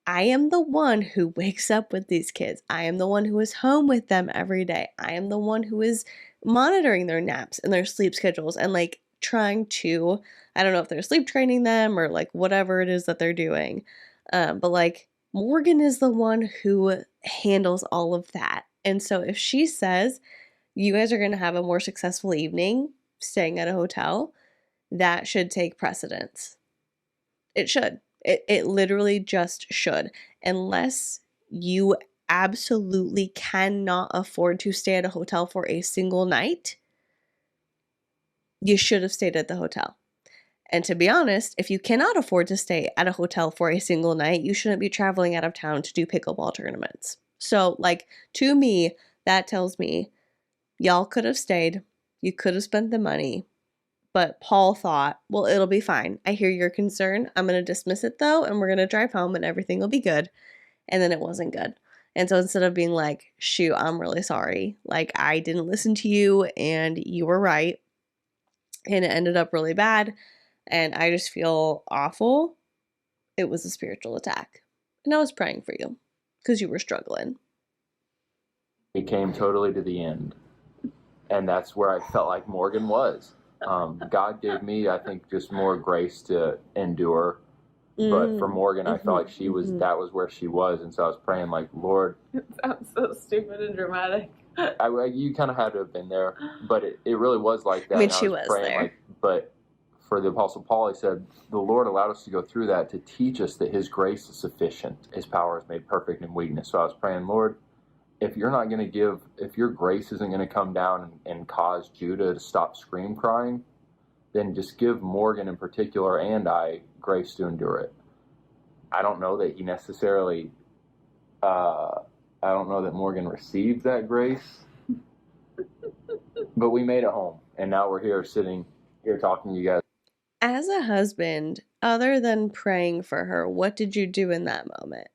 I am the one who wakes up with these kids. I am the one who is home with them every day. I am the one who is monitoring their naps and their sleep schedules and like trying to, I don't know if they're sleep training them or like whatever it is that they're doing. But like Morgan is the one who handles all of that. And so if she says you guys are going to have a more successful evening staying at a hotel, that should take precedence. It should. It literally just should. Unless you absolutely cannot afford to stay at a hotel for a single night, you should have stayed at the hotel. And to be honest, if you cannot afford to stay at a hotel for a single night, you shouldn't be traveling out of town to do pickleball tournaments. So, like, to me, that tells me y'all could have stayed. You could have spent the money. But Paul thought, well, it'll be fine. I hear your concern. I'm going to dismiss it though, and we're going to drive home and everything will be good. And then it wasn't good. And so instead of being like, shoot, I'm really sorry. Like, I didn't listen to you and you were right. And it ended up really bad. And I just feel awful. It was a spiritual attack. And I was praying for you because you were struggling. It came totally to the end. And that's where I felt like Morgan was. God gave me, I think, just more grace to endure. But for Morgan, I felt like she was, that was where she was. And so I was praying like, Lord. It sounds so stupid and dramatic. You kind of had to have been there, but it really was like that. I mean, she was praying there. Like, but for the Apostle Paul, he said, the Lord allowed us to go through that to teach us that his grace is sufficient. His power is made perfect in weakness. So I was praying, Lord, if you're not going to give, if your grace isn't going to come down and cause Judah to stop scream crying, then just give Morgan in particular and I grace to endure it. I don't know that he necessarily, I don't know that Morgan received that grace, but we made it home. And now we're here sitting here talking to you guys. As a husband, other than praying for her, what did you do in that moment?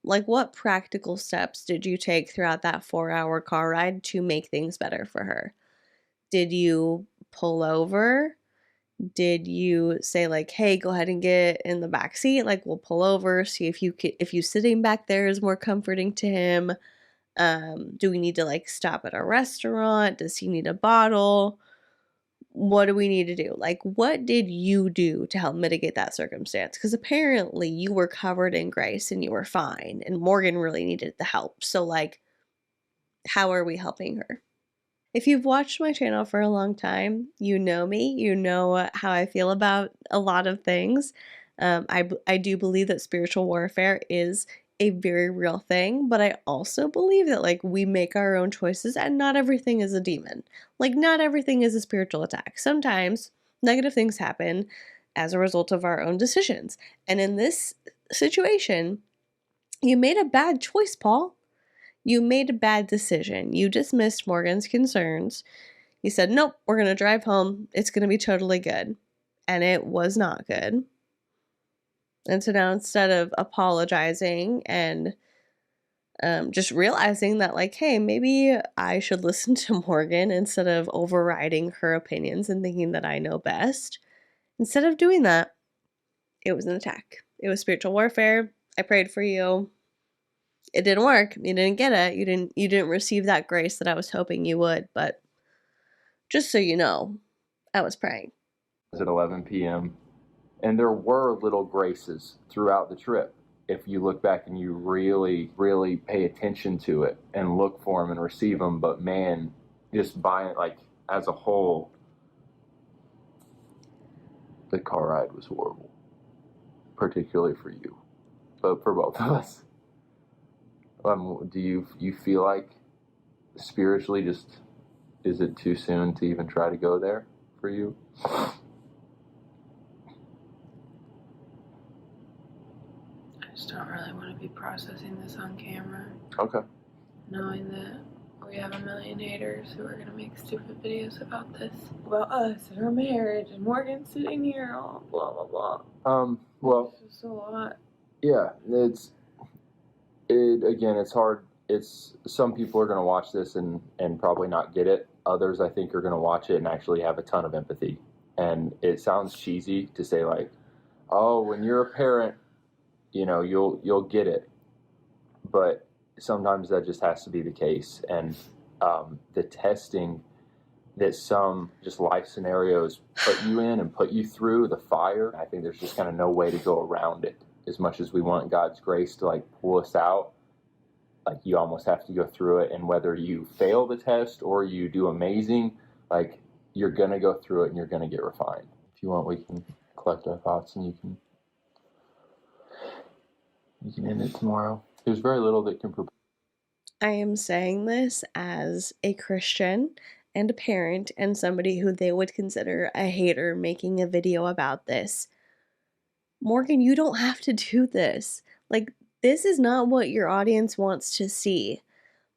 Like, what practical steps did you take throughout that 4-hour car ride to make things better for her? Did you pull over? Did you say like, hey, go ahead and get in the back seat? Like, we'll pull over, see if you sitting back there is more comforting to him. Do we need to like stop at a restaurant? Does he need a bottle? What do we need to do? Like, what did you do to help mitigate that circumstance? Because apparently you were covered in grace and you were fine, and Morgan really needed the help. So, like, how are we helping her? If you've watched my channel for a long time, you know me, you know how I feel about a lot of things. I do believe that spiritual warfare is a very real thing, but I also believe that like we make our own choices and not everything is a demon. Like not everything is a spiritual attack. Sometimes negative things happen as a result of our own decisions. And in this situation, you made a bad choice, Paul. You made a bad decision. You dismissed Morgan's concerns. You said, nope, we're going to drive home. It's going to be totally good. And it was not good. And so now instead of apologizing and just realizing that like, hey, maybe I should listen to Morgan instead of overriding her opinions and thinking that I know best. Instead of doing that, it was an attack. It was spiritual warfare. I prayed for you. It didn't work. You didn't get it. You didn't receive that grace that I was hoping you would. But just so you know, I was praying. It was at 11 p.m. And there were little graces throughout the trip. If you look back and you really, really pay attention to it and look for them and receive them. But man, just buying like as a whole, the car ride was horrible, particularly for you, but for both of us. Do you feel like spiritually just, is it too soon to even try to go there for you? I just don't really want to be processing this on camera. Okay. Knowing that we have a million haters who are going to make stupid videos about this. About us and our marriage and Morgan sitting here, all blah, blah, blah. Well, it's just a lot. Yeah, again, it's hard. It's some people are going to watch this and probably not get it. Others, I think, are going to watch it and actually have a ton of empathy. And it sounds cheesy to say like, oh, when you're a parent, you know, you'll get it. But sometimes that just has to be the case. And the testing that some just life scenarios put you in and put you through, the fire, I think there's just kind of no way to go around it. As much as we want God's grace to like pull us out, like you almost have to go through it. And whether you fail the test or you do amazing, like you're going to go through it and you're going to get refined. If you want, we can collect our thoughts and you can end it tomorrow. There's very little that can prepare. I am saying this as a Christian and a parent and somebody who they would consider a hater making a video about this. Morgan, you don't have to do this. Like, this is not what your audience wants to see.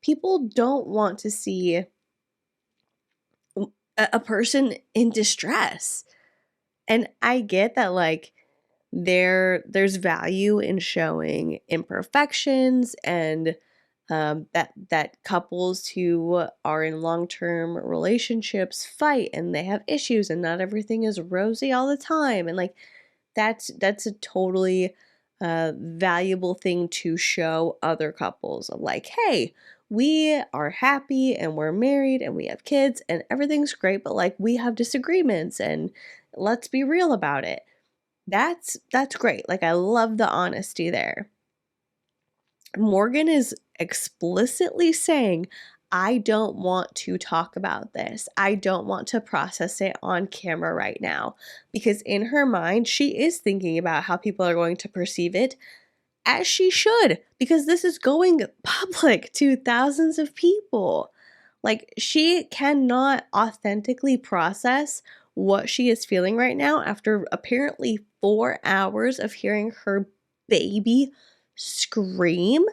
People don't want to see a person in distress. And I get that, like, there's value in showing imperfections and that couples who are in long-term relationships fight and they have issues and not everything is rosy all the time. And, like, that's a totally valuable thing to show other couples of like, hey, we are happy and we're married and we have kids and everything's great, but like we have disagreements and let's be real about it. That's great. Like I love the honesty there. Morgan is explicitly saying, I don't want to talk about this. I don't want to process it on camera right now. Because in her mind, she is thinking about how people are going to perceive it, as she should, because this is going public to thousands of people. Like, she cannot authentically process what she is feeling right now after apparently 4 hours of hearing her baby scream.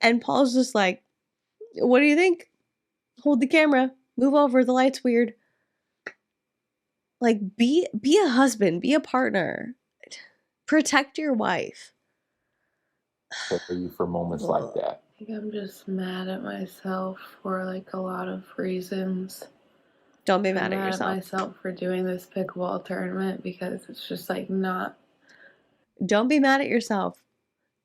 And Paul's just like, what do you think? Hold the camera. Move over. The light's weird. Like, be a husband. Be a partner. Protect your wife. For you for moments like that? I think I'm just mad at myself for like a lot of reasons. Don't be I'm mad at yourself. Mad at myself for doing this pickleball tournament because it's just like not. Don't be mad at yourself.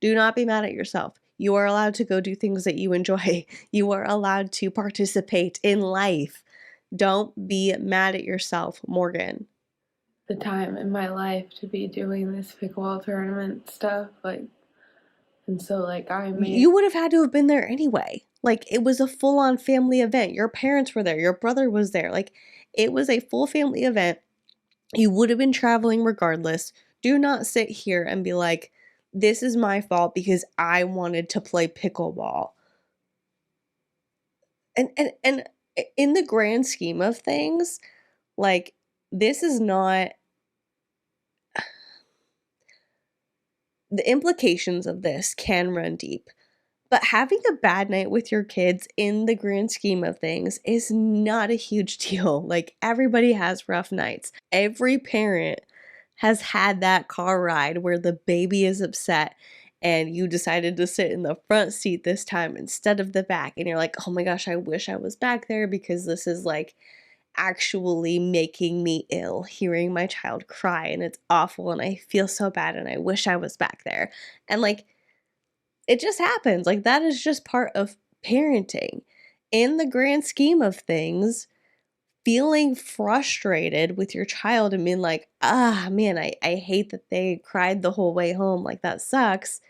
Do not be mad at yourself. You are allowed to go do things that you enjoy. You are allowed to participate in life. Don't be mad at yourself, Morgan. The time in my life to be doing this pickleball tournament stuff, like, and so like You would have had to have been there anyway. Like, it was a full-on family event. Your parents were there. Your brother was there. Like, it was a full family event. You would have been traveling regardless. Do not sit here and be like, this is my fault because I wanted to play pickleball. And in the grand scheme of things, like, this is not, the implications of this can run deep. But having a bad night with your kids in the grand scheme of things is not a huge deal. Like, everybody has rough nights. Every parent has had that car ride where the baby is upset and you decided to sit in the front seat this time instead of the back. And you're like, oh my gosh, I wish I was back there because this is like actually making me ill hearing my child cry and it's awful and I feel so bad and I wish I was back there. And like, it just happens. Like, that is just part of parenting. In the grand scheme of things, feeling frustrated with your child and being like, ah, man, I hate that they cried the whole way home. Like, that sucks.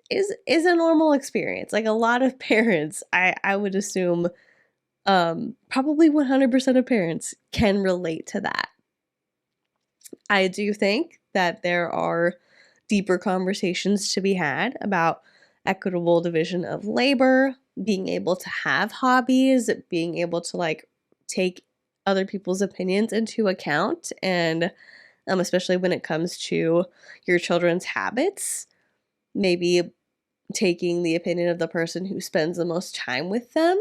Is a normal experience. Like, a lot of parents, I would assume, probably 100% of parents can relate to that. I do think that there are deeper conversations to be had about equitable division of labor, being able to have hobbies, being able to like take other people's opinions into account, and especially when it comes to your children's habits, maybe taking the opinion of the person who spends the most time with them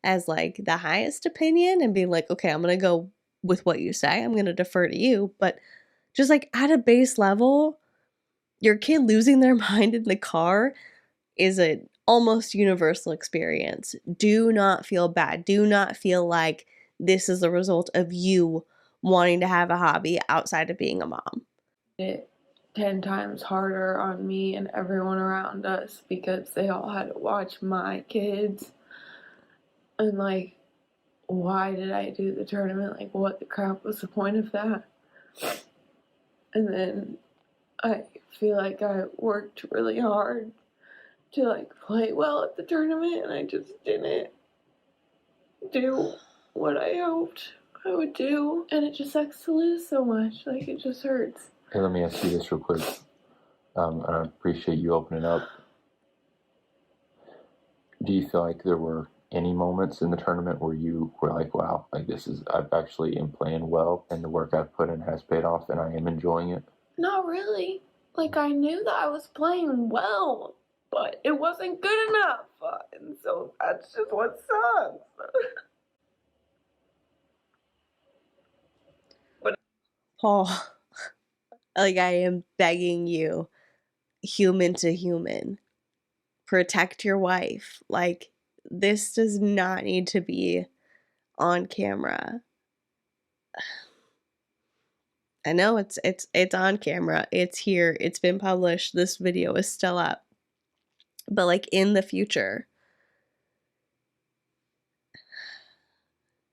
as like the highest opinion and being like, okay, I'm gonna go with what you say, I'm gonna defer to you. But just like at a base level, your kid losing their mind in the car is an almost universal experience. Do not feel bad. Do not feel like this is the result of you wanting to have a hobby outside of being a mom. It 10 times harder on me and everyone around us because they all had to watch my kids. And like, why did I do the tournament? Like, what the crap was the point of that? And then I feel like I worked really hard to like play well at the tournament and I just didn't do what I hoped I would do, and it just sucks to lose so much. Like, it just hurts. Hey, let me ask you this real quick. I appreciate you opening up. Do you feel like there were any moments in the tournament where you were like, wow, like I've actually am playing well and the work I've put in has paid off and I am enjoying it? Not really. Like, I knew that I was playing well, but it wasn't good enough. And so that's just what sucks. Paul, like, I am begging you, human to human, protect your wife. Like, this does not need to be on camera. I know it's on camera. It's here. It's been published. This video is still up. But like, in the future,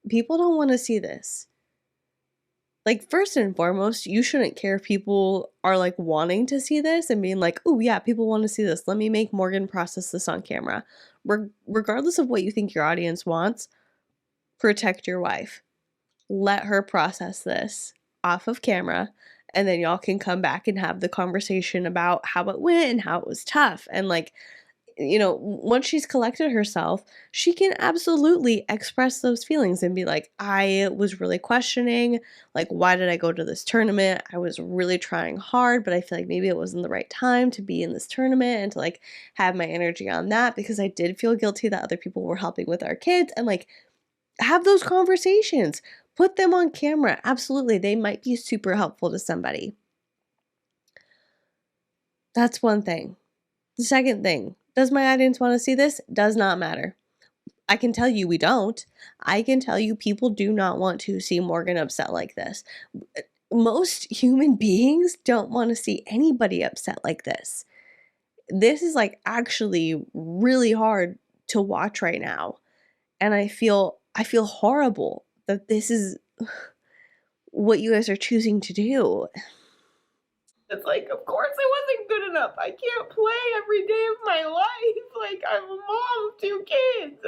people don't want to see this. Like, first and foremost, you shouldn't care if people are, like, wanting to see this and being like, "Oh, yeah, people want to see this. Let me make Morgan process this on camera." Regardless of what you think your audience wants, protect your wife. Let her process this off of camera, and then y'all can come back and have the conversation about how it went and how it was tough. And, like, once she's collected herself, she can absolutely express those feelings and be like, I was really questioning, like, why did I go to this tournament? I was really trying hard, but I feel like maybe it wasn't the right time to be in this tournament and to, like, have my energy on that, because I did feel guilty that other people were helping with our kids. And, like, have those conversations. Put them on camera. Absolutely. They might be super helpful to somebody. That's one thing. The second thing, does my audience want to see this? Does not matter. I can tell you we don't. I can tell you people do not want to see Morgan upset like this. Most human beings don't want to see anybody upset like this. This is, like, actually really hard to watch right now. And I feel horrible that this is what you guys are choosing to do. It's like, of course it wasn't good enough. I can't play every day of my life. Like, I'm a mom of 2 kids.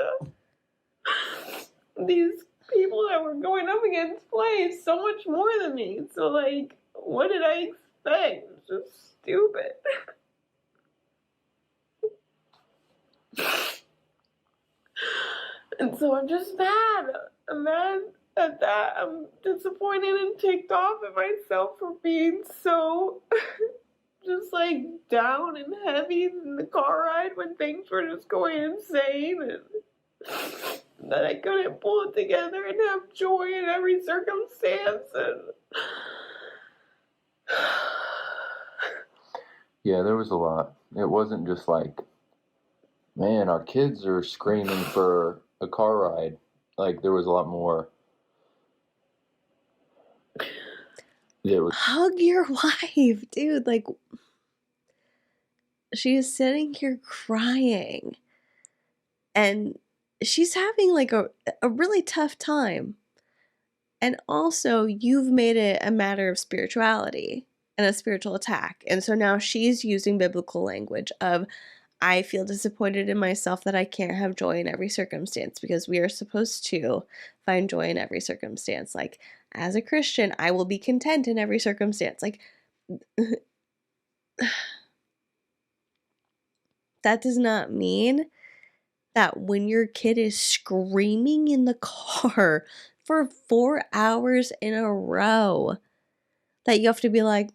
These people that we're going up against play so much more than me. So, like, what did I expect? It's just stupid. And so I'm just mad. I'm mad at that. I'm disappointed and ticked off at myself for being so just, like, down and heavy in the car ride when things were just going insane, and that I couldn't pull it together and have joy in every circumstance. And Yeah, there was a lot. It wasn't just like, man, our kids are screaming for a car ride. Like, there was a lot more. Hug your wife, dude. Like, she is sitting here crying, and she's having, like, a really tough time. And also, you've made it a matter of spirituality and a spiritual attack. And so now she's using biblical language of, I feel disappointed in myself that I can't have joy in every circumstance, because we are supposed to find joy in every circumstance. Like, as a Christian, I will be content in every circumstance. Like, that does not mean that when your kid is screaming in the car for 4 hours in a row, that you have to be like,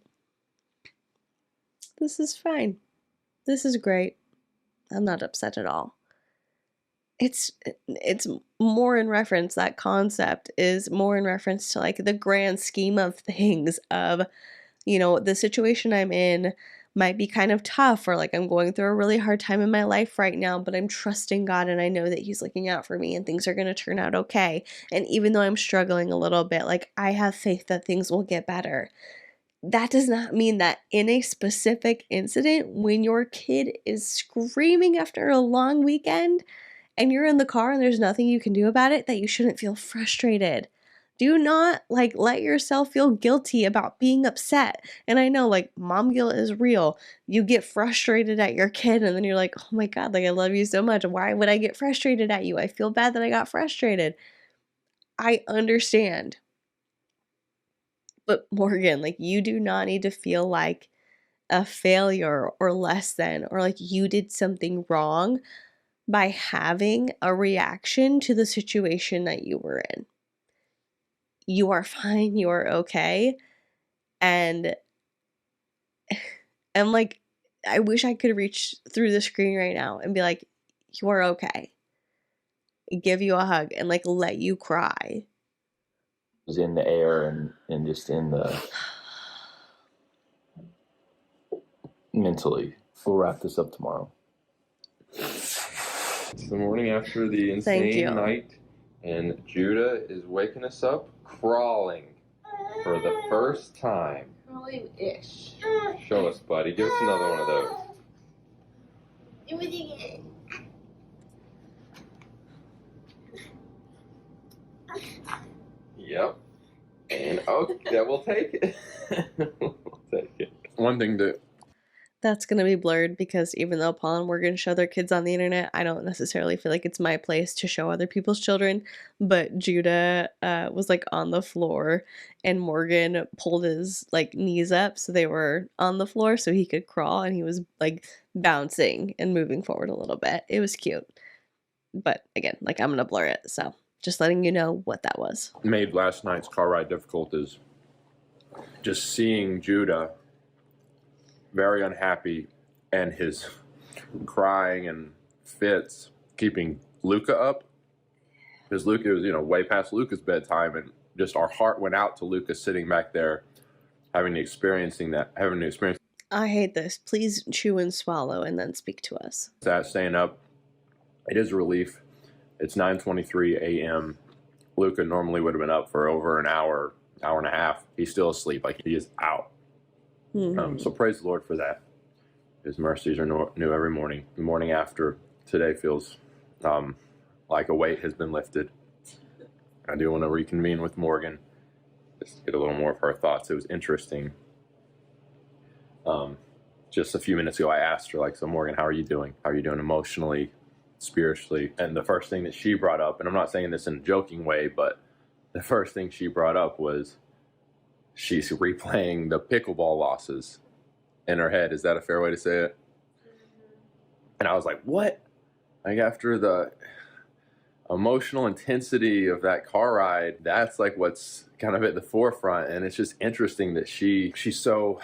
this is fine. This is great. I'm not upset at all. It's more in reference, that concept is more in reference to, like, the grand scheme of things of, the situation I'm in might be kind of tough, or, like, I'm going through a really hard time in my life right now, but I'm trusting God and I know that He's looking out for me and things are going to turn out okay. And even though I'm struggling a little bit, like, I have faith that things will get better. That does not mean that in a specific incident, when your kid is screaming after a long weekend and you're in the car and there's nothing you can do about it, that you shouldn't feel frustrated. Do not, like, let yourself feel guilty about being upset. And I know, like, mom guilt is real. You get frustrated at your kid and then you're like, oh my God, like, I love you so much. Why would I get frustrated at you? I feel bad that I got frustrated. I understand. But Morgan, like, you do not need to feel like a failure or less than, or like you did something wrong by having a reaction to the situation that you were in. You are fine, you are okay. And I'm like, I wish I could reach through the screen right now and be like, you are okay. Give you a hug and, like, let you cry. Was in the air and just in the mentally. We'll wrap this up tomorrow. It's the morning after the insane night, and Judah is waking us up crawling for the first time. Crawling-ish. Show us, buddy. Give us another one of those. Do it again. Yep. And Okay, we'll take it. We'll take it. One thing that That's going to be blurred because even though Paul and Morgan show their kids on the internet, I don't necessarily feel like it's my place to show other people's children. But Judah was like on the floor and Morgan pulled his like knees up so they were on the floor so he could crawl, and he was like bouncing and moving forward a little bit. It was cute. But again, like I'm going to blur it. So just letting you know what that was. made last night's car ride difficult is just seeing Judah very unhappy and his crying and fits keeping Luca up, because Luca was, you know, way past Luca's bedtime, and just our heart went out to Luca sitting back there having to experience I hate this. Please chew and swallow and then speak to us. that, staying up. It is a relief. It's 9:23 a.m. Luca normally would have been up for over an hour and a half. He's still asleep. Like, he is out. So praise the Lord for that. His mercies are new every morning. The morning after today feels like a weight has been lifted. I do want to reconvene with Morgan, just to get a little more of her thoughts. It was interesting. Just a few minutes ago, I asked her, like, so Morgan, how are you doing? How are you doing emotionally, spiritually? And the first thing that she brought up, and I'm not saying this in a joking way, but the first thing she brought up was she's replaying the pickleball losses in her head. Is that a fair way to say it? And I was like, what? Like, after the emotional intensity of that car ride, that's like what's kind of at the forefront. And it's just interesting that she's so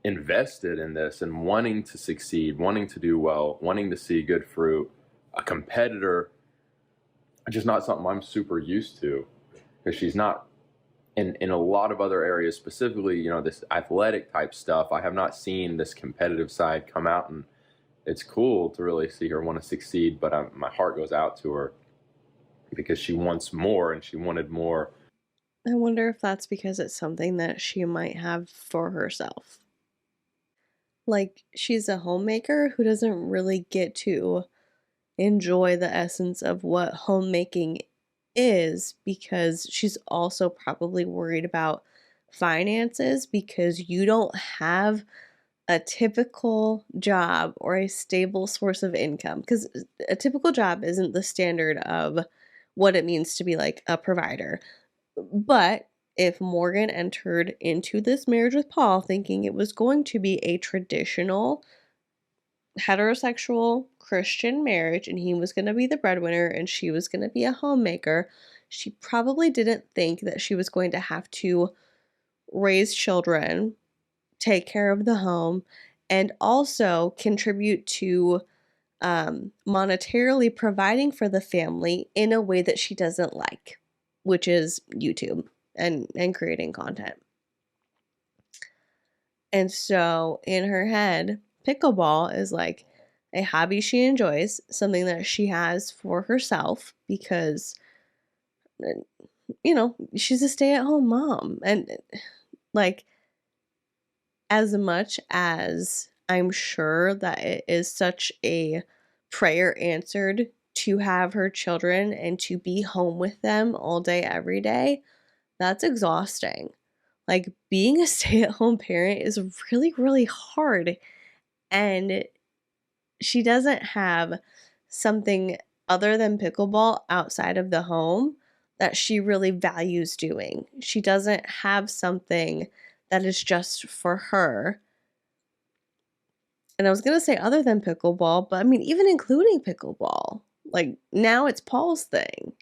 invested in this and wanting to succeed, wanting to do well, wanting to see good fruit. A competitor, just not something I'm super used to, because she's not in a lot of other areas, specifically, you know, this athletic type stuff. I have not seen this competitive side come out, and it's cool to really see her want to succeed, but my heart goes out to her because she wants more, and she wanted more. I wonder if that's because it's something that she might have for herself. Like, she's a homemaker who doesn't really get to enjoy the essence of what homemaking is, because she's also probably worried about finances, because you don't have a typical job or a stable source of income, because a typical job isn't the standard of what it means to be like a provider. But if Morgan entered into this marriage with Paul thinking it was going to be a traditional heterosexual Christian marriage and he was going to be the breadwinner and she was going to be a homemaker, she probably didn't think that she was going to have to raise children, take care of the home, and also contribute to monetarily providing for the family in a way that she doesn't like, which is YouTube and creating content. And so in her head, pickleball is like a hobby she enjoys, something that she has for herself because, you know, she's a stay-at-home mom. And like, as much as I'm sure that it is such a prayer answered to have her children and to be home with them all day, every day, that's exhausting. Like, being a stay-at-home parent is really, really hard. And she doesn't have something other than pickleball outside of the home that she really values doing. She doesn't have something that is just for her. And I was going to say other than pickleball, but I mean, even including pickleball. Like, now it's Paul's thing.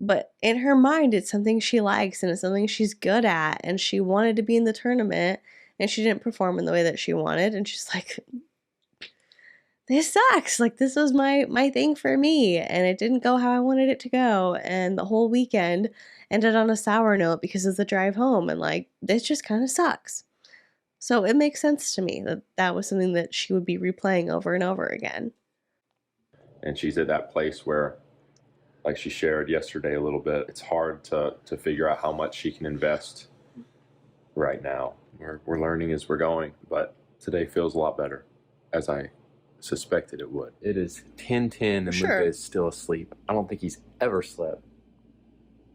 But in her mind, it's something she likes and it's something she's good at. And she wanted to be in the tournament and she didn't perform in the way that she wanted. And she's like, this sucks. Like, this was my thing for me. And it didn't go how I wanted it to go. And the whole weekend ended on a sour note because of the drive home. And like, this just kind of sucks. So it makes sense to me that that was something that she would be replaying over and over again. And she's at that place where, like she shared yesterday a little bit, it's hard to figure out how much she can invest right now. We're learning as we're going, but today feels a lot better, as I suspected it would. It is 10:10 and Sure. Luca is still asleep. I don't think he's ever slept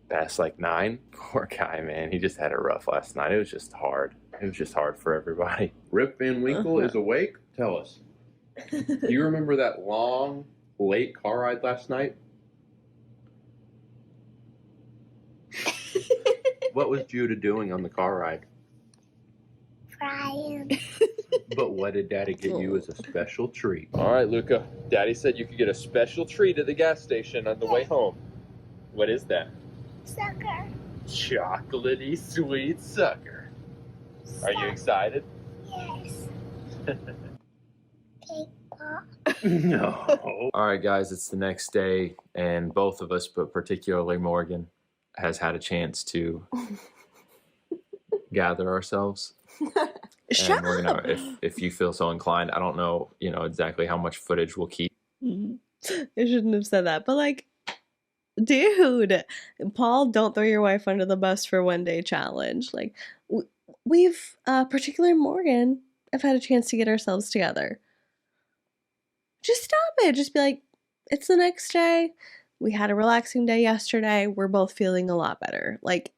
Past like 9. Poor guy, man. He just had it rough last night. It was just hard. It was just hard for everybody. Rip Van Winkle is awake? Tell us. Do you remember that long, late car ride last night? What was Judah doing on the car ride? Crying. But what did Daddy get you as a special treat? All right, Luca. Daddy said you could get a special treat at the gas station on the way home. What is that? Sucker. Chocolatey sweet sucker. Are you excited? Yes. Cake pop. No. All right, guys, it's the next day, and both of us, but particularly Morgan, has had a chance to gather ourselves. Shut And we're up. gonna, if you feel so inclined, I don't know, exactly how much footage we'll keep. I shouldn't have said that, but like, dude, Paul, don't throw your wife under the bus for one day challenge. Like, we've, particularly Morgan, have had a chance to get ourselves together. Just stop it. Just be like, it's the next day. We had a relaxing day yesterday. We're both feeling a lot better. Like,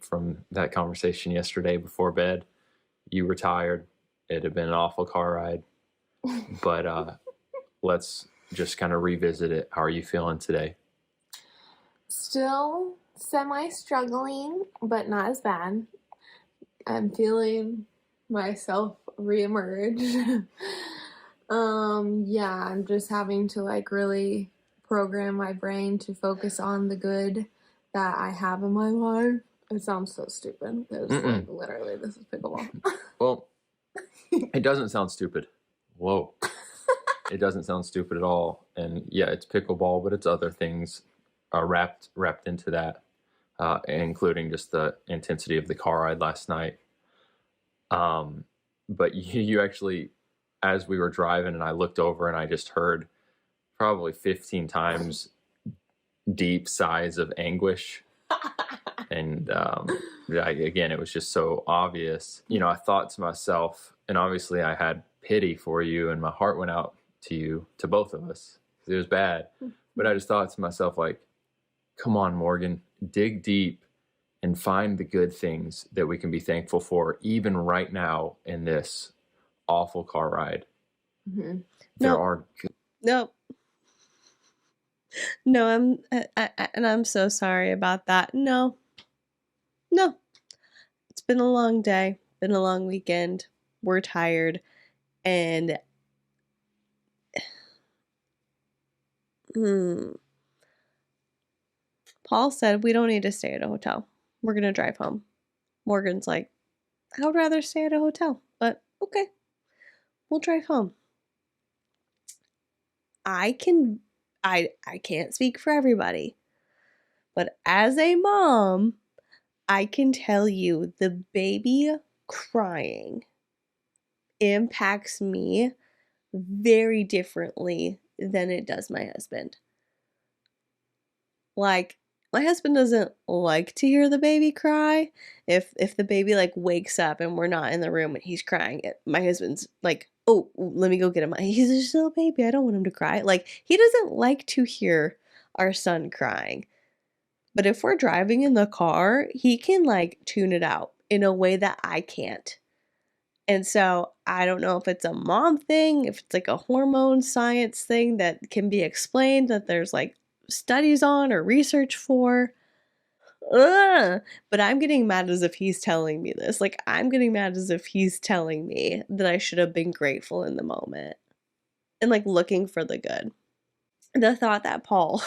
From that conversation yesterday before bed, you were tired. It had been an awful car ride. But let's just kind of revisit it. How are you feeling today? Still semi-struggling, but not as bad. I'm feeling myself reemerge. Yeah, I'm just having to like really program my brain to focus on the good that I have in my life. It sounds so stupid because like literally this is pickleball. Well, it doesn't sound stupid. Whoa. It doesn't sound stupid at all. And yeah, it's pickleball, but it's other things wrapped into that, including just the intensity of the car ride last night. But you actually, as we were driving and I looked over and I just heard probably 15 times deep sighs of anguish. And again, it was just so obvious. I thought to myself, and obviously I had pity for you and my heart went out to you, to both of us. It was bad. But I just thought to myself, like, come on, Morgan, dig deep and find the good things that we can be thankful for, even right now in this awful car ride. Mm-hmm. There are good. No, and I'm so sorry about that. No, it's been a long day, been a long weekend. We're tired, and Paul said we don't need to stay at a hotel. We're gonna drive home. Morgan's like, I would rather stay at a hotel, but okay, we'll drive home. I can't speak for everybody, but as a mom, I can tell you the baby crying impacts me very differently than it does my husband. Like, my husband doesn't like to hear the baby cry. If the baby like wakes up and we're not in the room and he's crying, my husband's like, oh, let me go get him. He's just a little baby. I don't want him to cry. Like, he doesn't like to hear our son crying. But if we're driving in the car, he can like tune it out in a way that I can't. And so I don't know if it's a mom thing, if it's like a hormone science thing that can be explained, that there's like studies on or research for. But I'm getting mad as if he's telling me this. Like, I'm getting mad as if he's telling me that I should have been grateful in the moment and like looking for the good. The thought that Paul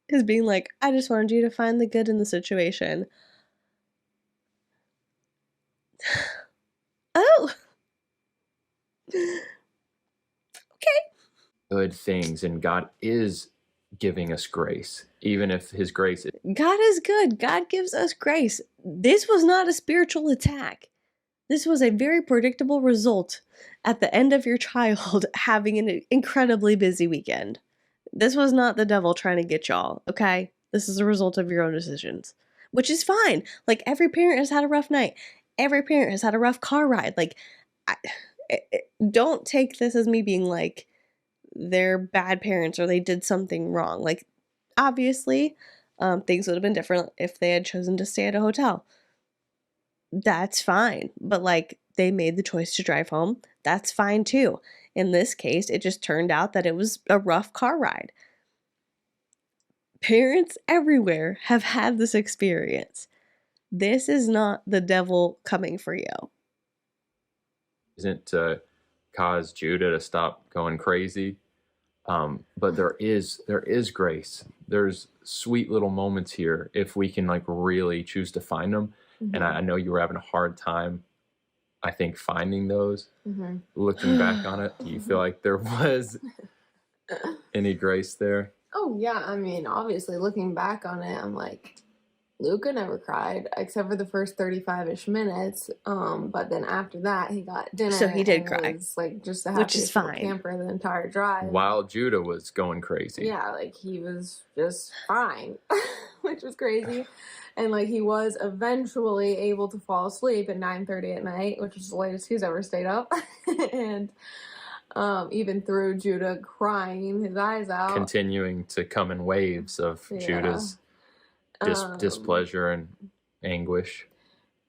is being like, I just wanted you to find the good in the situation. Oh. Okay. Good things, and God is giving us grace, even if his grace is... God is good. God gives us grace. This was not a spiritual attack. This was a very predictable result at the end of your child having an incredibly busy weekend. This was not the devil trying to get y'all, okay? This is a result of your own decisions, which is fine. Like, every parent has had a rough night. Every parent has had a rough car ride. Like, don't take this as me being like, they're bad parents or they did something wrong. Like, Obviously, things would have been different if they had chosen to stay at a hotel. That's fine. But like, they made the choice to drive home. That's fine too. In this case, it just turned out that it was a rough car ride. Parents everywhere have had this experience. This is not the devil coming for you. Isn't to cause Judah to stop going crazy. But there is grace. There's sweet little moments here if we can like really choose to find them. And I know you were having a hard time, I think, finding those. Looking back on it, do you feel like there was any grace there? Oh yeah, I mean, obviously looking back on it, I'm like, Luca never cried except for the first 35-ish minutes. But then after that, he got dinner. So he did and cry, was, like, just the which is happiest little fine. camper the entire drive. While Judah was going crazy. Yeah, like he was just fine, which was crazy. And like he was eventually able to fall asleep at 9:30 at night, which was the latest he's ever stayed up. And even through Judah crying his eyes out, Continuing to come in waves of Judah's displeasure and anguish.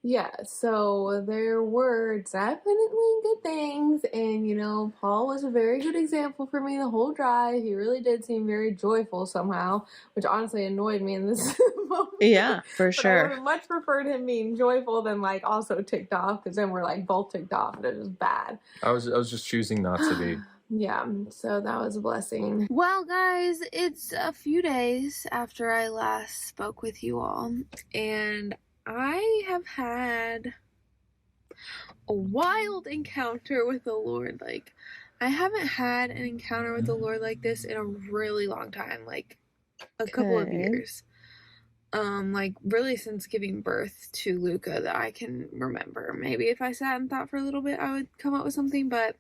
Yeah, so there were definitely good things, and, you know, Paul was a very good example for me the whole drive. He really did seem very joyful somehow, which honestly annoyed me in this moment. Yeah, for But sure. I would have much preferred him being joyful than, like, also ticked off, because then we're, like, both ticked off, and it was bad. I was just choosing not to be. Yeah, so that was a blessing. Well, guys, it's a few days after I last spoke with you all, and I have had a wild encounter with the Lord. Like, I haven't had an encounter with the Lord like this in a really long time, like a couple of years. Like really since giving birth to Luca that I can remember. Maybe if I sat and thought for a little bit, I would come up with something, but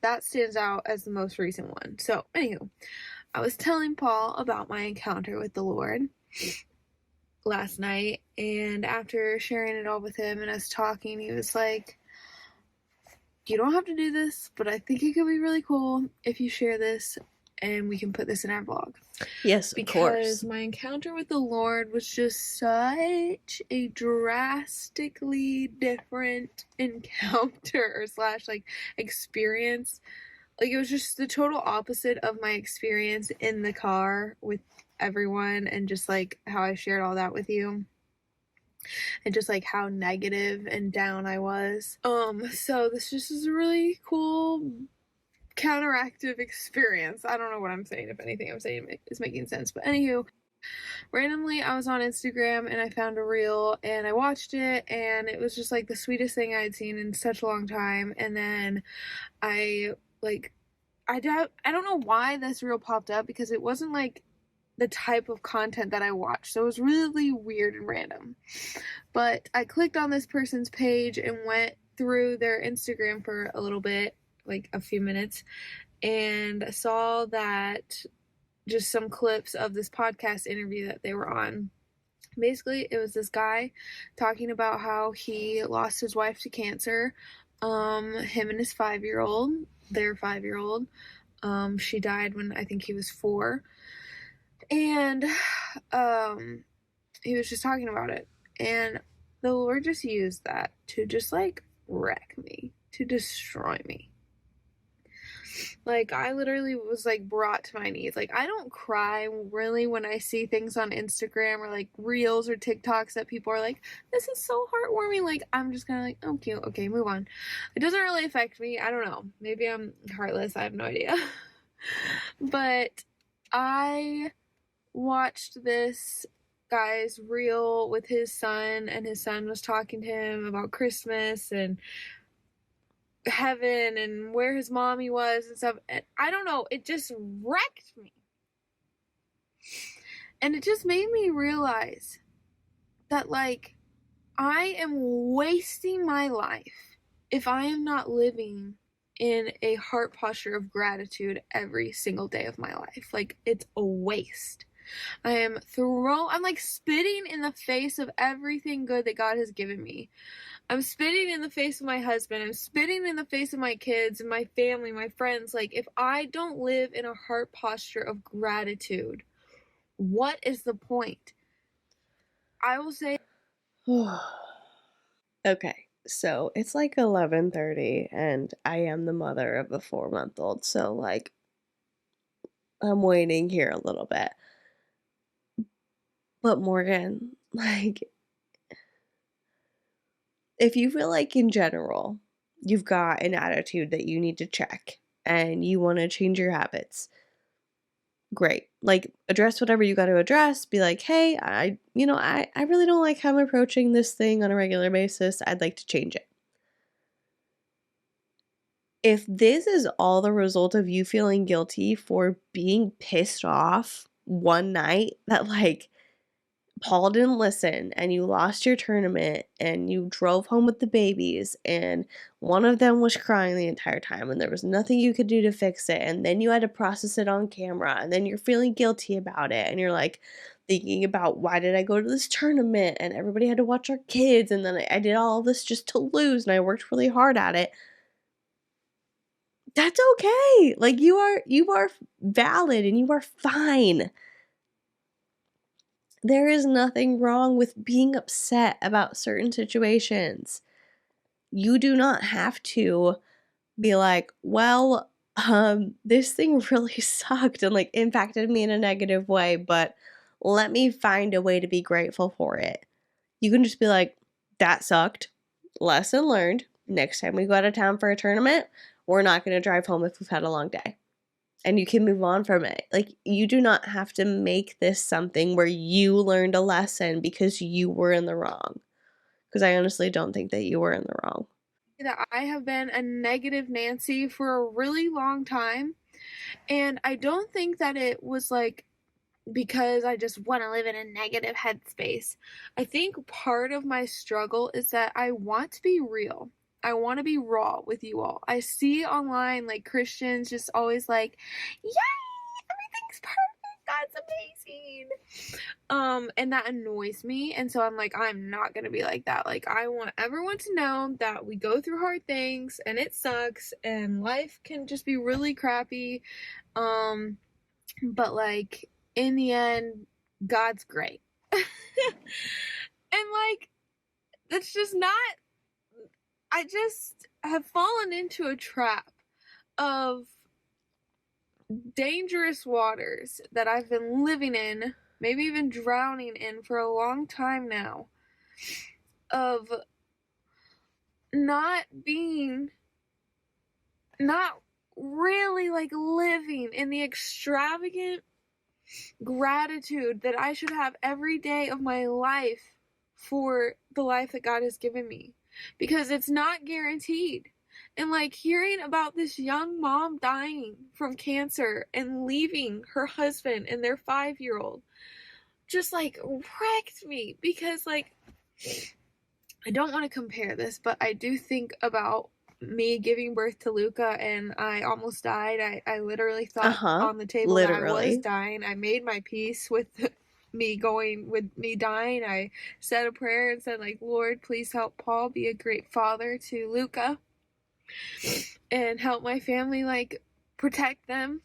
that stands out as the most recent one. So, anywho, I was telling Paul about my encounter with the Lord last night, and after sharing it all with him and us talking, he was like, you don't have to do this, but I think it could be really cool if you share this and we can put this in our vlog. Yes, of course. Because my encounter with the Lord was just such a drastically different encounter or slash like experience. Like, it was just the total opposite of my experience in the car with everyone, and just like how I shared all that with you, and just like how negative and down I was. So this just is a really cool counteractive experience. I don't know what I'm saying. If anything I'm saying is making sense, but anywho, randomly I was on Instagram and I found a reel and I watched it, and it was just like the sweetest thing I had seen in such a long time. And then I don't know why this reel popped up, because it wasn't like the type of content that I watch, so it was really weird and random. But I clicked on this person's page and went through their Instagram for a little bit, like a few minutes, and saw that just some clips of this podcast interview that they were on. Basically, it was this guy talking about how he lost his wife to cancer. Him and his 5-year-old, their 5-year-old. She died when I think he was 4. And he was just talking about it. And the Lord just used that to just like wreck me, to destroy me. Like, I literally was like brought to my knees. Like, I don't cry really when I see things on Instagram or like reels or TikToks that people are like, this is so heartwarming. Like, I'm just kind of like, oh, cute. Okay, move on. It doesn't really affect me. I don't know. Maybe I'm heartless. I have no idea. But I watched this guy's reel with his son, and his son was talking to him about Christmas and heaven and where his mommy was and stuff, and I don't know, it just wrecked me. And it just made me realize that, like, I am wasting my life if I am not living in a heart posture of gratitude every single day of my life. Like, it's a waste. I'm like spitting in the face of everything good that God has given me. I'm spitting in the face of my husband. I'm spitting in the face of my kids and my family, my friends. Like, if I don't live in a heart posture of gratitude, what is the point? I will say. Okay, so it's like 11:30 and I am the mother of a 4-month-old, so like I'm waiting here a little bit. But Morgan, like, if you feel like in general you've got an attitude that you need to check and you want to change your habits, great. Like, address whatever you got to address. Be like, hey, I really don't like how I'm approaching this thing on a regular basis. I'd like to change it. If this is all the result of you feeling guilty for being pissed off one night that like Paul didn't listen and you lost your tournament and you drove home with the babies and one of them was crying the entire time and there was nothing you could do to fix it, and then you had to process it on camera and then you're feeling guilty about it and you're like thinking about, why did I go to this tournament and everybody had to watch our kids and then I did all this just to lose and I worked really hard at it. That's okay. Like, you are valid and you are fine. There is nothing wrong with being upset about certain situations. You do not have to be like, well, this thing really sucked and like impacted me in a negative way, but let me find a way to be grateful for it. You can just be like, that sucked. Lesson learned. Next time we go out of town for a tournament, we're not going to drive home if we've had a long day. And you can move on from it. Like, you do not have to make this something where you learned a lesson because you were in the wrong. Because I honestly don't think that you were in the wrong. That I have been a negative Nancy for a really long time. And I don't think that it was like because I just want to live in a negative headspace. I think part of my struggle is that I want to be real. I want to be raw with you all. I see online like Christians just always like, yay, everything's perfect, God's amazing. And that annoys me. And so I'm like, I'm not gonna be like that. Like, I want everyone to know that we go through hard things and it sucks and life can just be really crappy. But like, in the end, God's great. And like, that's just not, I just have fallen into a trap of dangerous waters that I've been living in, maybe even drowning in for a long time now, of not really like living in the extravagant gratitude that I should have every day of my life for the life that God has given me, because it's not guaranteed. And like, hearing about this young mom dying from cancer and leaving her husband and their 5-year-old just like wrecked me, because like, I don't want to compare this, but I do think about me giving birth to Luca and I almost died. I literally thought on the table that I was dying. I made my peace with me dying. I said a prayer and said like, Lord, please help Paul be a great father to Luca and help my family, like, protect them.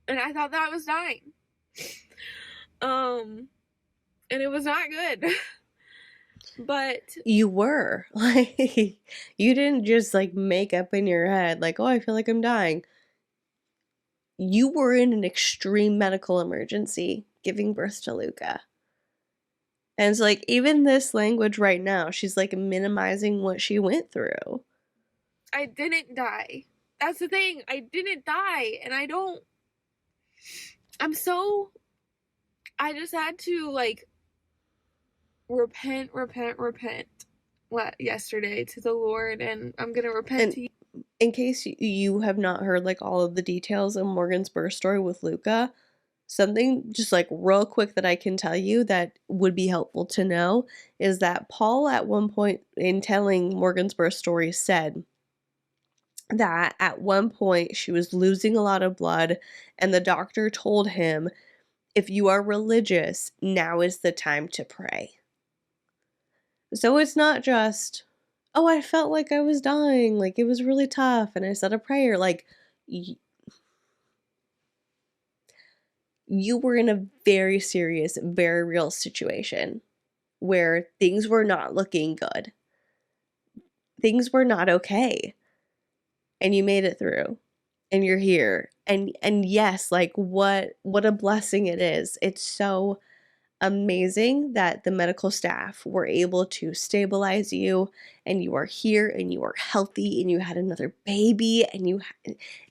And I thought that I was dying. And it was not good. But you were like, you didn't just like make up in your head like, oh, I feel like I'm dying. You were in an extreme medical emergency giving birth to Luca. And it's like, even this language right now, she's like minimizing what she went through. I didn't die. That's the thing. I didn't die. And I just had to like repent yesterday to the Lord, and I'm gonna repent to you. In case you have not heard like all of the details of Morgan's birth story with Luca, something just like real quick that I can tell you that would be helpful to know is that Paul at one point in telling Morgan's birth story said that at one point she was losing a lot of blood and the doctor told him, if you are religious, now is the time to pray. So it's not just, oh, I felt like I was dying, like it was really tough and I said a prayer. Like, you were in a very serious, very real situation where things were not looking good. Things were not okay. And you made it through. And you're here. And yes, like what a blessing it is. It's so amazing that the medical staff were able to stabilize you, and you are here, and you are healthy, and you had another baby, and you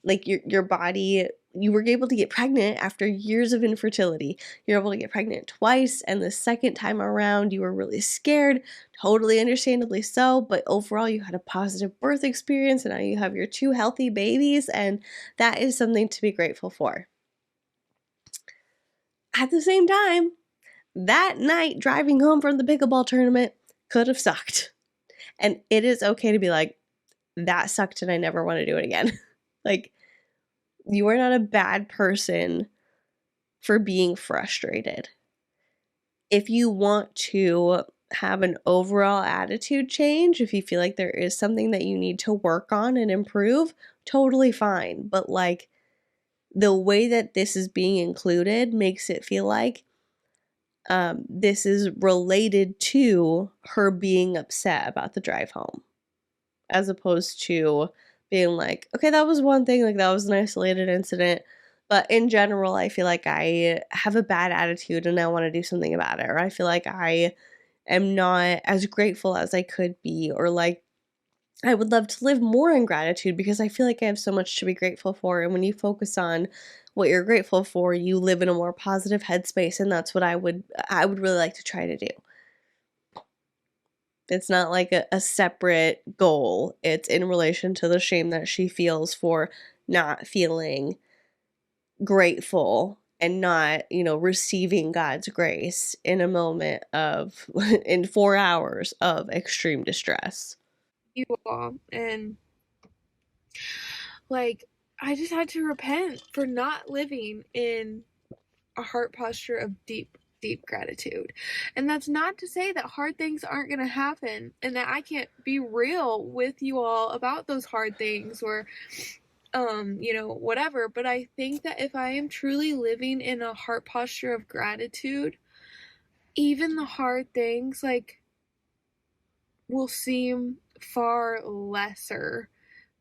like your body, you were able to get pregnant after years of infertility. You're able to get pregnant twice, and the second time around you were really scared, totally understandably so, but overall you had a positive birth experience, and now you have your 2 healthy babies, and that is something to be grateful for. At the same time, that night driving home from the pickleball tournament could have sucked. And it is okay to be like, that sucked and I never want to do it again. Like, you are not a bad person for being frustrated. If you want to have an overall attitude change, if you feel like there is something that you need to work on and improve, totally fine. But like, the way that this is being included makes it feel like this is related to her being upset about the drive home, as opposed to being like, okay, that was one thing, like that was an isolated incident, but in general, I feel like I have a bad attitude and I want to do something about it, or I feel like I am not as grateful as I could be, or like I would love to live more in gratitude because I feel like I have so much to be grateful for. And when you focus on what you're grateful for, you live in a more positive headspace, and that's what I would really like to try to do. It's not like a separate goal. It's in relation to the shame that she feels for not feeling grateful and not, receiving God's grace in a moment of in 4 hours of extreme distress. You all, and like I just had to repent for not living in a heart posture of deep gratitude. And that's not to say that hard things aren't going to happen and that I can't be real with you all about those hard things, or whatever, but I think that if I am truly living in a heart posture of gratitude, even the hard things like will seem far lesser,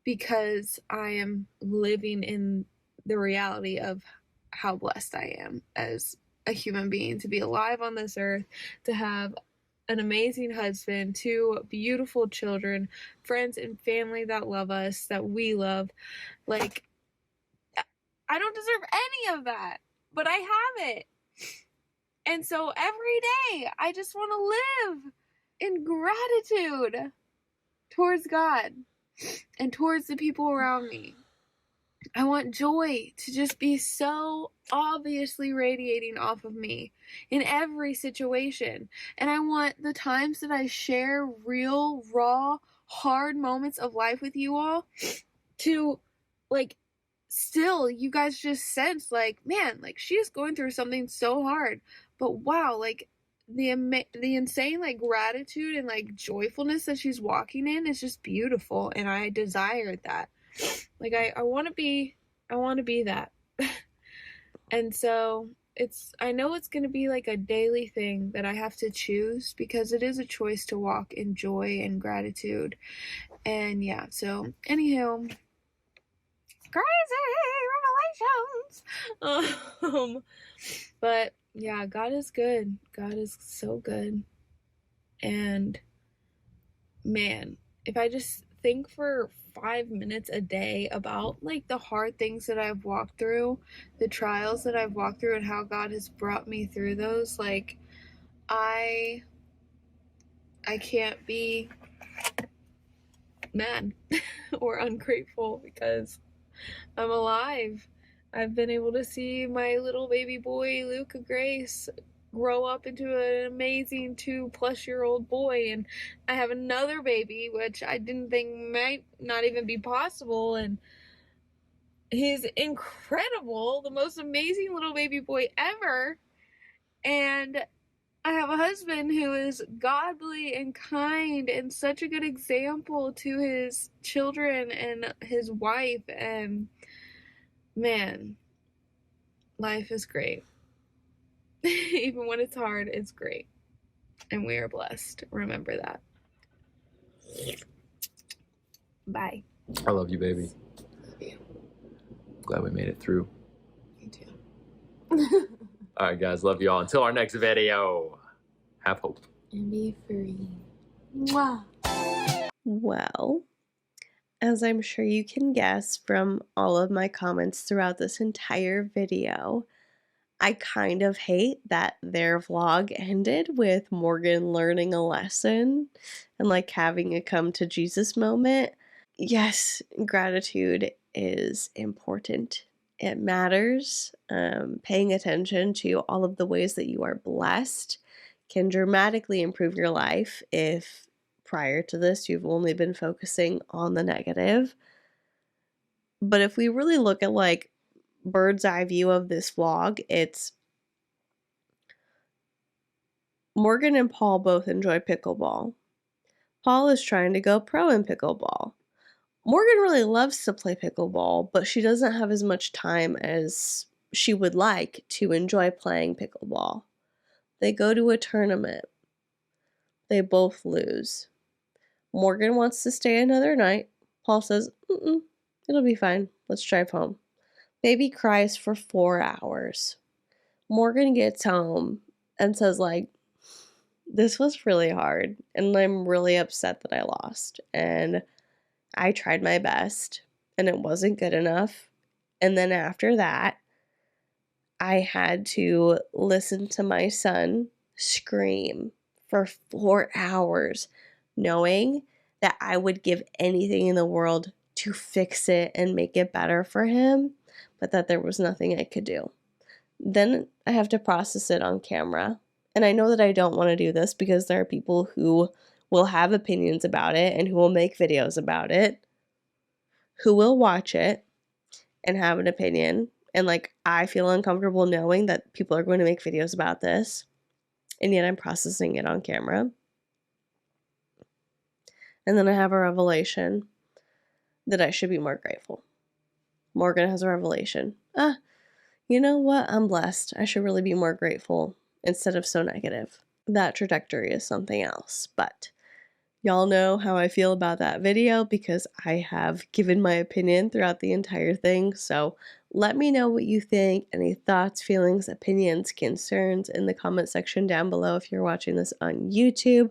because I am living in the reality of how blessed I am as a human being to be alive on this earth, to have an amazing husband, 2 beautiful children, friends and family that love us, that we love. Like, I don't deserve any of that, but I have it. And so every day I just want to live in gratitude towards God and towards the people around me. I want joy to just be so obviously radiating off of me in every situation. And I want the times that I share real, raw, hard moments of life with you all to, like, still, you guys just sense, like, man, like, she is going through something so hard. But wow, like, the insane, like, gratitude and, like, joyfulness that she's walking in is just beautiful. And I desired that. Like, I want to be that. And so I know it's going to be like a daily thing that I have to choose, because it is a choice to walk in joy and gratitude. And yeah, so anyhow, crazy revelations. But yeah, God is good. God is so good. And man, if I just think for 5 minutes a day about like the hard things that I've walked through, the trials that I've walked through, and how God has brought me through those, like I can't be mad or ungrateful, because I'm alive. I've been able to see my little baby boy, Luca Grace, grow up into an amazing 2+-year-old boy, and I have another baby, which I didn't think might not even be possible, and he's incredible, the most amazing little baby boy ever. And I have a husband who is godly and kind and such a good example to his children and his wife. And man, life is great. Even when it's hard, it's great. And we are blessed. Remember that. Bye. I love you, baby. Love you. Glad we made it through. Me too. All right, guys. Love you all. Until our next video. Have hope. And be free. Mwah. Well, as I'm sure you can guess from all of my comments throughout this entire video, I kind of hate that their vlog ended with Morgan learning a lesson and like having a come to Jesus moment. Yes, gratitude is important. It matters. Paying attention to all of the ways that you are blessed can dramatically improve your life if prior to this you've only been focusing on the negative. But if we really look at like bird's eye view of this vlog, it's Morgan and Paul both enjoy pickleball. Paul is trying to go pro in pickleball. Morgan really loves to play pickleball, but she doesn't have as much time as she would like to enjoy playing pickleball. They go to a tournament. They both lose. Morgan wants to stay another night. Paul says, it'll be fine. Let's drive home. Baby cries for 4 hours. Morgan gets home and says, like, this was really hard, and I'm really upset that I lost, and I tried my best, and it wasn't good enough. And then after that, I had to listen to my son scream for 4 hours, knowing that I would give anything in the world to fix it and make it better for him, but that there was nothing I could do. Then I have to process it on camera. And I know that I don't want to do this because there are people who will have opinions about it and who will make videos about it, who will watch it and have an opinion. And like, I feel uncomfortable knowing that people are going to make videos about this, and yet I'm processing it on camera. And then I have a revelation that I should be more grateful. Morgan has a revelation. You know what? I'm blessed. I should really be more grateful instead of so negative. That trajectory is something else, but y'all know how I feel about that video because I have given my opinion throughout the entire thing, so let me know what you think, any thoughts, feelings, opinions, concerns in the comment section down below if you're watching this on YouTube,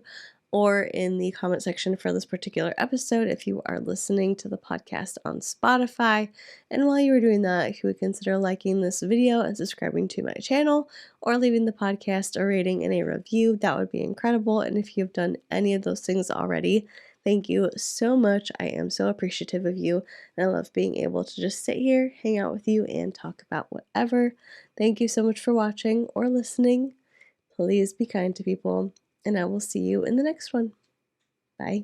or in the comment section for this particular episode if you are listening to the podcast on Spotify. And while you are doing that, if you would consider liking this video and subscribing to my channel, or leaving the podcast a rating and a review, that would be incredible. And if you've done any of those things already, thank you so much. I am so appreciative of you, and I love being able to just sit here, hang out with you, and talk about whatever. Thank you so much for watching or listening. Please be kind to people, and I will see you in the next one. Bye.